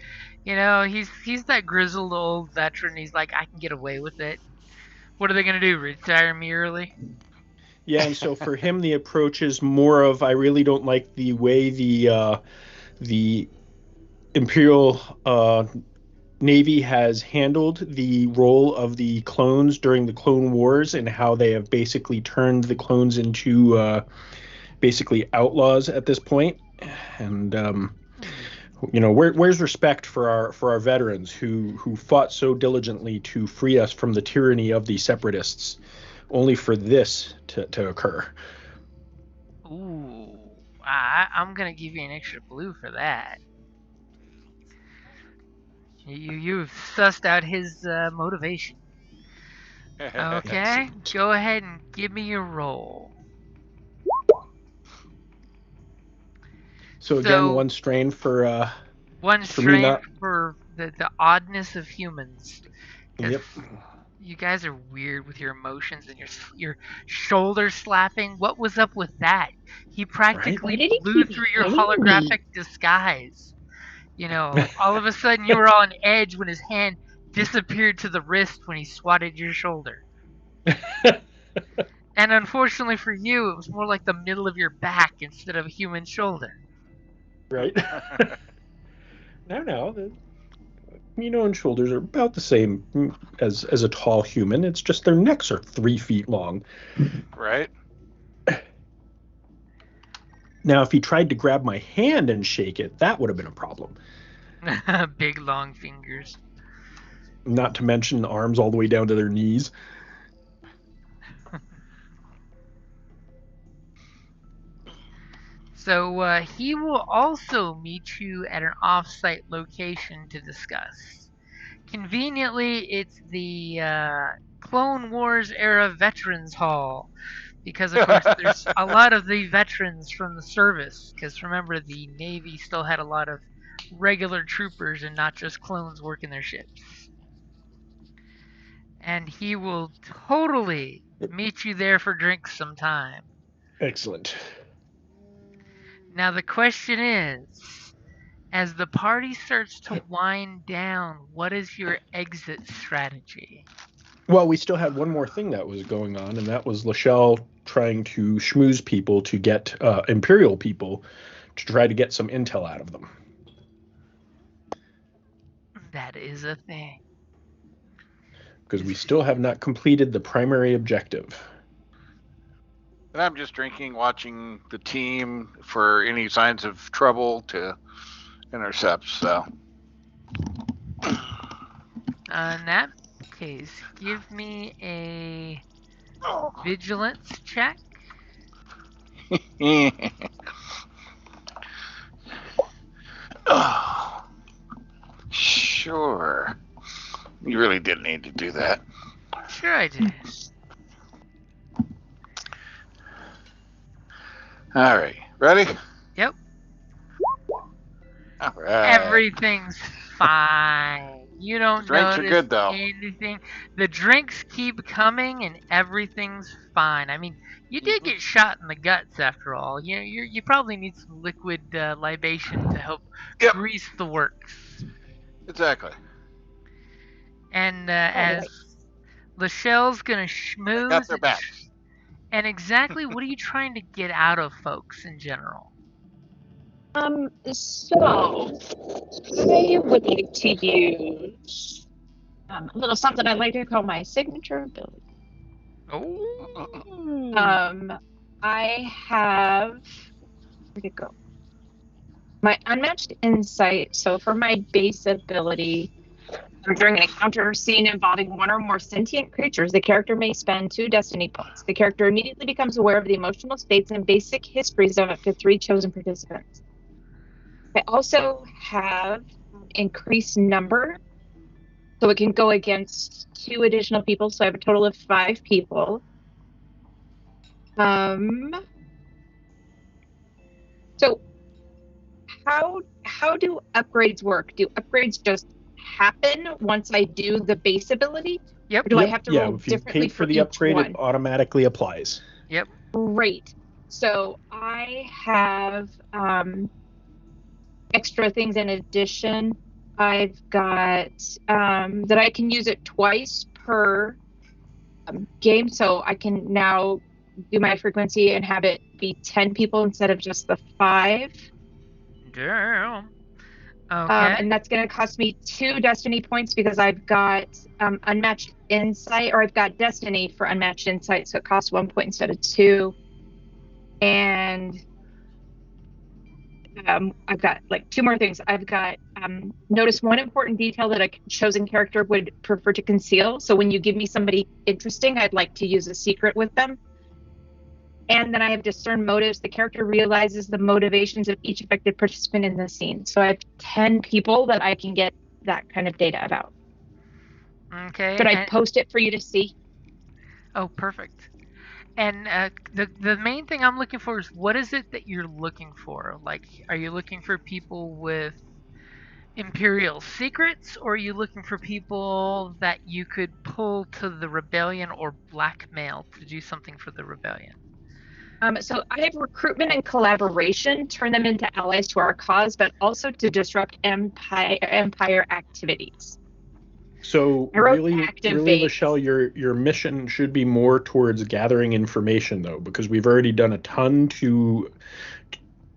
He's that grizzled old veteran. He's like, I can get away with it. What are they gonna do? Retire me early? Yeah, and so for him, the approach is more of I really don't like the way the Imperial Navy has handled the role of the clones during the Clone Wars and how they have basically turned the clones into basically outlaws at this point. And where's respect for our veterans who fought so diligently to free us from the tyranny of the separatists, only for this to occur. Ooh, I'm gonna give you an extra blue for that. You've sussed out his motivation. Okay, go ahead and give me your roll. So again, one strain for one for me strain not. for the oddness of humans. 'Cause Yep. you guys are weird with your emotions and your shoulder slapping. What was up with that? He practically Why did he blew keep through your hitting holographic me? disguise. All of a sudden you were on edge when his hand disappeared to the wrist when he swatted your shoulder. And unfortunately for you, it was more like the middle of your back instead of a human shoulder. Right. No. And shoulders are about the same as a tall human. It's just their necks are 3 feet long. Right. Now, if he tried to grab my hand and shake it, that would have been a problem. Big long fingers. Not to mention arms all the way down to their knees. So he will also meet you at an off-site location to discuss. Conveniently, it's the Clone Wars era Veterans Hall, because of course there's a lot of the veterans from the service. Because remember, the Navy still had a lot of regular troopers and not just clones working their ships. And he will totally meet you there for drinks sometime. Excellent. Now the question is, as the party starts to wind down, what is your exit strategy? Well, we still had one more thing that was going on, and that was Lachelle trying to schmooze people to get Imperial people to try to get some intel out of them. That is a thing. Because we still have not completed the primary objective. And I'm just drinking, watching the team for any signs of trouble to intercept. So, In that case, give me a vigilance check. oh, sure. You really didn't need to do that. Sure, I did. All right, ready? Yep. All right. Everything's fine. You don't Drinks are notice good, though. anything. The drinks keep coming, and everything's fine. I mean, you did get shot in the guts after all. You probably need some liquid libation to help grease the works. Exactly. And as Lachelle's gonna schmooze, Got their backs. and exactly what are you trying to get out of folks in general? So I would like to use a little something I like to call my signature ability. Oh. I have, where'd it go? my unmatched insight. So for my base ability, during an encounter or scene involving one or more sentient creatures, the character may spend 2 destiny points. The character immediately becomes aware of the emotional states and basic histories of up to 3 chosen participants. I also have increased number, so it can go against 2 additional people. So I have a total of 5 people. So how do upgrades work? Do upgrades just happen once I do the base ability? Yep. Or do I have to roll if you differently paid for the each upgrade, one? it automatically applies. Yep. Great. So I have extra things in addition. I've got that I can use it twice per game. So I can now do my frequency and have it be 10 people instead of just the 5. Damn. Okay. And that's going to cost me 2 destiny points because I've got unmatched insight, or I've got destiny for unmatched insight, so it costs 1 point instead of 2. And I've got like 2 more things. I've got notice one important detail that a chosen character would prefer to conceal. So when you give me somebody interesting, I'd like to use a secret with them. And then I have discern motives. The character realizes the motivations of each affected participant in the scene. So I have 10 people that I can get that kind of data about. Okay. Should I post it for you to see? Oh, perfect. And the main thing I'm looking for is, what is it that you're looking for? Like, are you looking for people with Imperial secrets, or are you looking for people that you could pull to the rebellion or blackmail to do something for the rebellion? So I have recruitment and collaboration, turn them into allies to our cause, but also to disrupt empire activities. So really, Lachelle, your mission should be more towards gathering information, though, because we've already done a ton to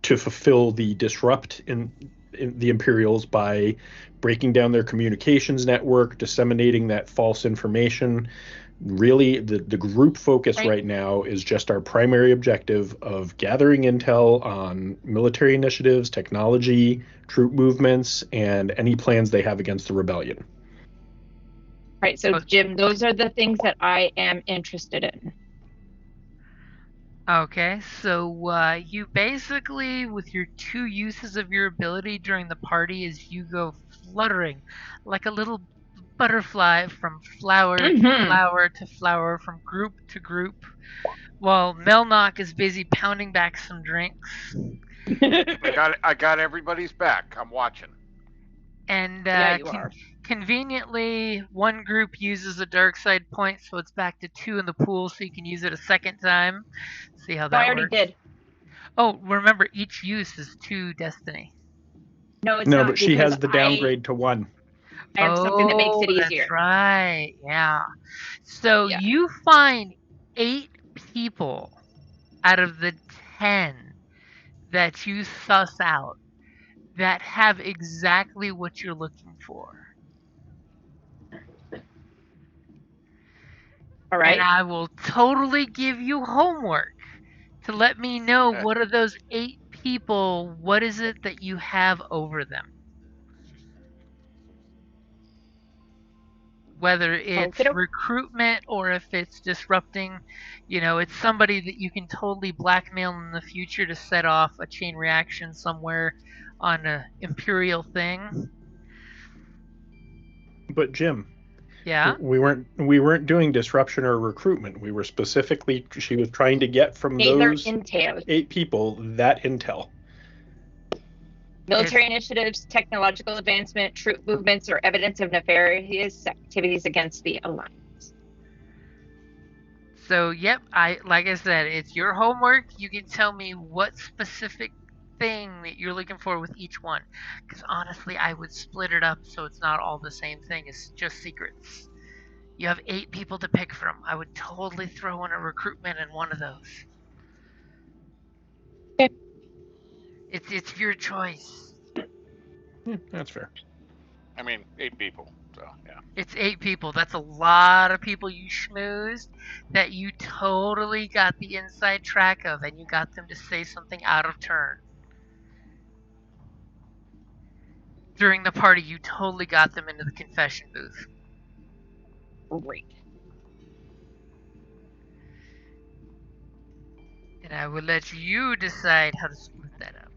fulfill the disrupt in the Imperials by breaking down their communications network, disseminating that false information. Really, the group focus right now is just our primary objective of gathering intel on military initiatives, technology, troop movements, and any plans they have against the rebellion. Right. So, Jim, those are the things that I am interested in. Okay, so you basically, with your 2 uses of your ability during the party, is you go fluttering like a little butterfly from flower to flower to flower, from group to group, while Melnock is busy pounding back some drinks. I got everybody's back. I'm watching. And yeah, you are. Conveniently, one group uses a dark side point, so it's back to 2 in the pool, so you can use it a second time. See how that works? I already did. Oh, remember, each use is 2 destiny. No, it's not. But she has the downgrade to 1. I have something that makes it easier. That's right. Yeah. So you find 8 people out of the 10 that you suss out that have exactly what you're looking for. All right. And I will totally give you homework to let me know what are those 8 people, what is it that you have over them. Whether it's recruitment or if it's disrupting, it's somebody that you can totally blackmail in the future to set off a chain reaction somewhere on an Imperial thing. But Jim, yeah, we weren't doing disruption or recruitment. We were specifically, she was trying to get from those 8 people that intel. Military initiatives, technological advancement, troop movements, or evidence of nefarious activities against the Alliance. So, yep, like I said, it's your homework. You can tell me what specific thing that you're looking for with each one. Because honestly, I would split it up so it's not all the same thing. It's just secrets. You have 8 people to pick from. I would totally throw in a recruitment in one of those. Okay. It's your choice. That's fair. I mean, 8 people, so yeah. It's 8 people. That's a lot of people you schmoozed that you totally got the inside track of, and you got them to say something out of turn. during the party, you totally got them into the confession booth. Great. And I will let you decide how to split that up.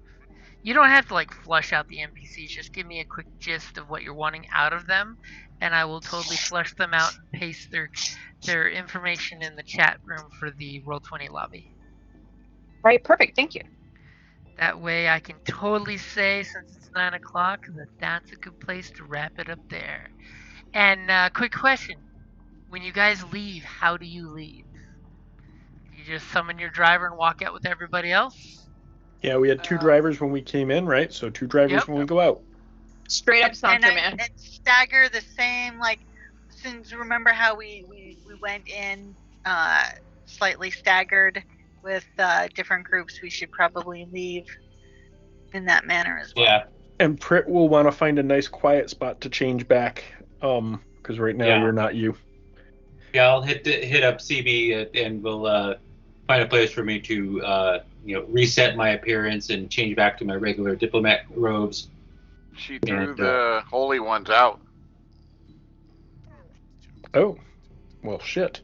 You don't have to flush out the NPCs. Just give me a quick gist of what you're wanting out of them, and I will totally flush them out and paste their information in the chat room for the Roll20 lobby. Right, perfect. Thank you. That way I can totally say, since it's 9 o'clock, that that's a good place to wrap it up there. And quick question. When you guys leave, how do you leave? You just summon your driver and walk out with everybody else? Yeah, we had 2 drivers when we came in, right? So 2 drivers when we go out. Straight up saunter, man. And stagger the same, since remember how we went in slightly staggered with different groups, we should probably leave in that manner as well. Yeah. And Prit will want to find a nice quiet spot to change back, because right now you're not you. Yeah, I'll hit up CB and we'll find a place for me to reset my appearance and change back to my regular diplomat robes. She threw the holy ones out. Oh, well, shit.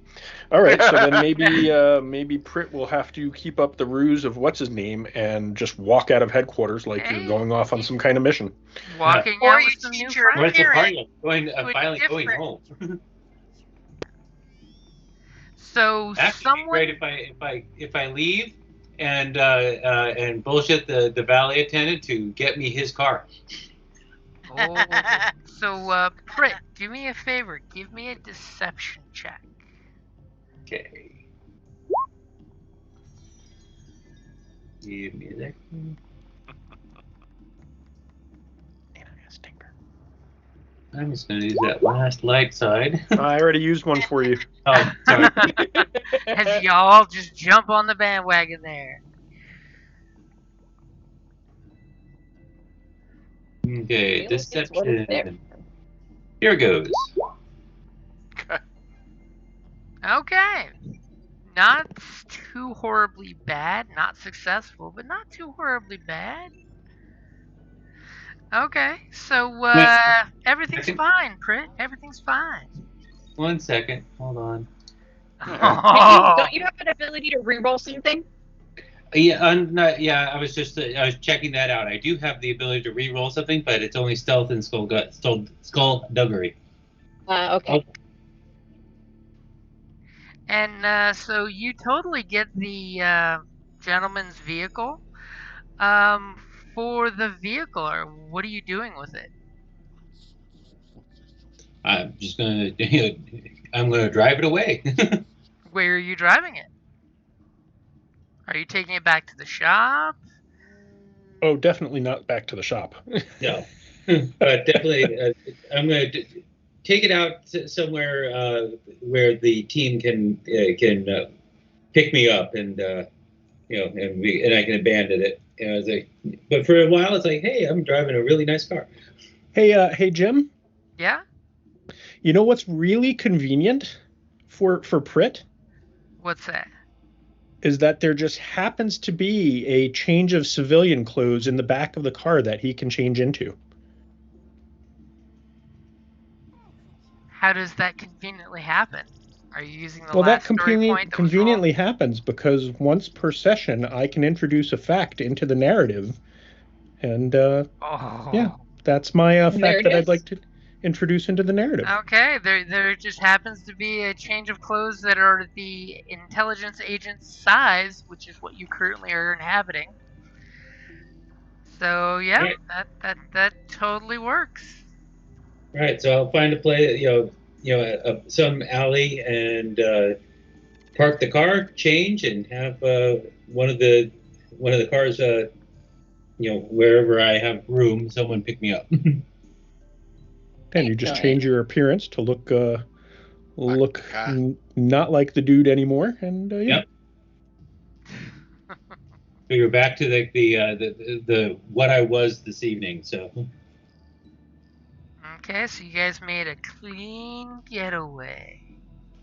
All right, so then maybe Prit will have to keep up the ruse of what's his name and just walk out of headquarters like you're going off on some kind of mission. Walking Or out you with some new change your friends. appearance. Finally going home. So Actually, great if I leave and bullshit the valet attendant to get me his car. Oh, so Prit, do me a favor. Give me a deception check. Okay. Give me a second. I'm just going to use that last light side. I already used one for you. Oh, sorry. As y'all just jump on the bandwagon there. Okay, Really? It's what is there. deception. Here goes. Okay. Not too horribly bad. Not successful, but not too horribly bad. Okay, so everything's fine, Prit. Everything's fine. 1 second. Hold on. Don't you have an ability to reroll something? Yeah, I was checking that out. I do have the ability to re-roll something, but it's only stealth and skullduggery. Okay. And so you totally get the gentleman's vehicle. For the vehicle, or what are you doing with it? I'm just gonna drive it away. Where are you driving it? Are you taking it back to the shop? Oh, definitely not back to the shop. No, but definitely, I'm going to take it out somewhere where the team can pick me up and and I can abandon it. But for a while, it's like, hey, I'm driving a really nice car. Hey, Jim. Yeah. You know what's really convenient for Prit? What's that? Is that there just happens to be a change of civilian clothes in the back of the car that he can change into. How does that conveniently happen? Are you using the Well, last that story point? conveniently happens because once per session, I can introduce a fact into the narrative. And, yeah, that's my fact that I'd like to introduce into the narrative. Okay, there just happens to be a change of clothes that are the intelligence agent's size, which is what you currently are inhabiting. So yeah, right. that totally works. Right. So I'll find a place, some alley, and park the car, change, and have one of the cars, wherever I have room, someone pick me up. And you just change your appearance to look not like the dude anymore, and yeah. Yep. So you're back to the what I was this evening. So. Okay, so you guys made a clean getaway.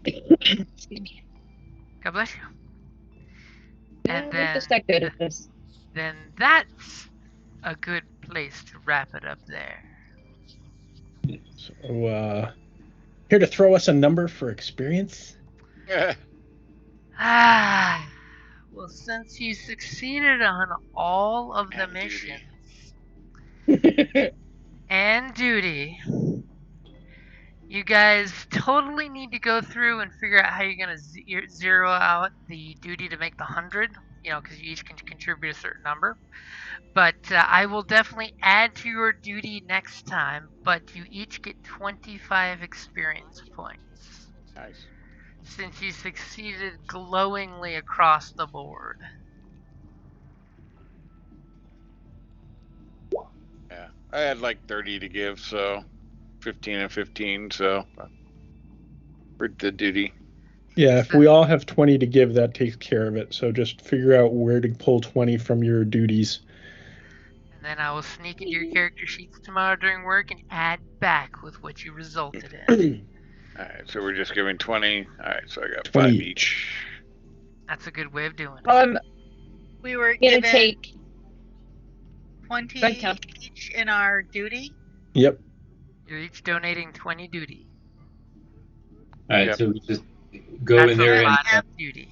Excuse me. God bless you. And we're just that good at this. Then that's a good place to wrap it up there. So, here to throw us a number for experience? Well, since you succeeded on all of the And duty. missions and duty, you guys totally need to go through and figure out how you're going to zero out the duty to make the 100, because you each can contribute a certain number. But I will definitely add to your duty next time, but you each get 25 experience points. Nice. Since you succeeded glowingly across the board. Yeah, I had like 30 to give, so 15 and 15. So for the duty. Yeah, if we all have 20 to give, that takes care of it. So just figure out where to pull 20 from your duties. And then I will sneak into your character sheets tomorrow during work and add back with what you resulted in. All right, so we're just giving 20. All right, so I got 20 5 each. That's a good way of doing it. We were Gonna given take 20 Right, Tom. each in our duty. Yep. You're each donating 20 duty. All right, Yep. so we just go That's in a there and lot of duty.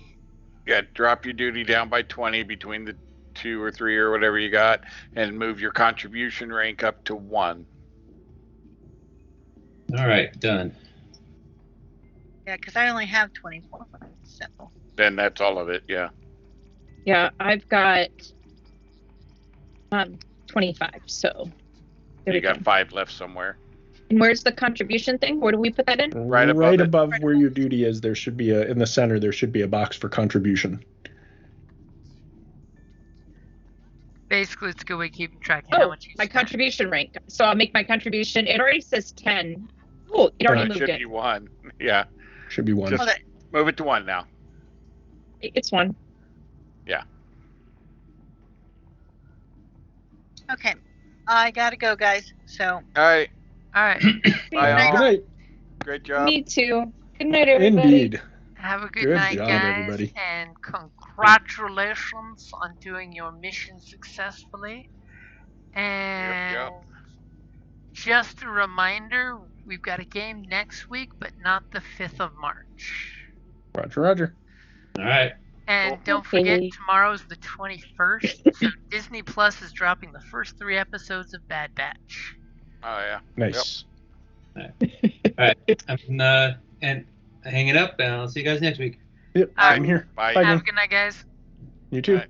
Yeah, drop your duty down by 20 between the 2 or 3 or whatever you got, and move your contribution rank up to 1. all right, done. Yeah, because I only have 24. So Then that's all of it. Yeah. Yeah, I've got 25. So there we You got go. 5 left somewhere. And where's the contribution thing? Where do we put that in? Right above it. above where your duty is, there should be in the center, there should be a box for contribution. Basically, it's a good way of keeping track of how much you My spent. contribution rank. So I'll make my contribution. It already says 10. Oh, it already It moved should it. be 1. Yeah. Should be 1. Just move it to 1 now. It's 1. Yeah. okay, I gotta go, guys. So All right. All right. Bye, all. Good night. Great job. Me too. Good night, everybody. Indeed. Have a good Good night, job, guys. everybody. And congratulations on doing your mission successfully. And Yep. just a reminder, we've got a game next week, but not the 5th of March. Roger, roger. All right. And Cool. don't forget, Okay. tomorrow's the 21st, so Disney Plus is dropping the first 3 episodes of Bad Batch. Oh, yeah. Nice. All right. And hanging up, and I'll see you guys next week. Yep, All same right. here. Bye. Bye, Have gang. a good night, guys. You too. All right.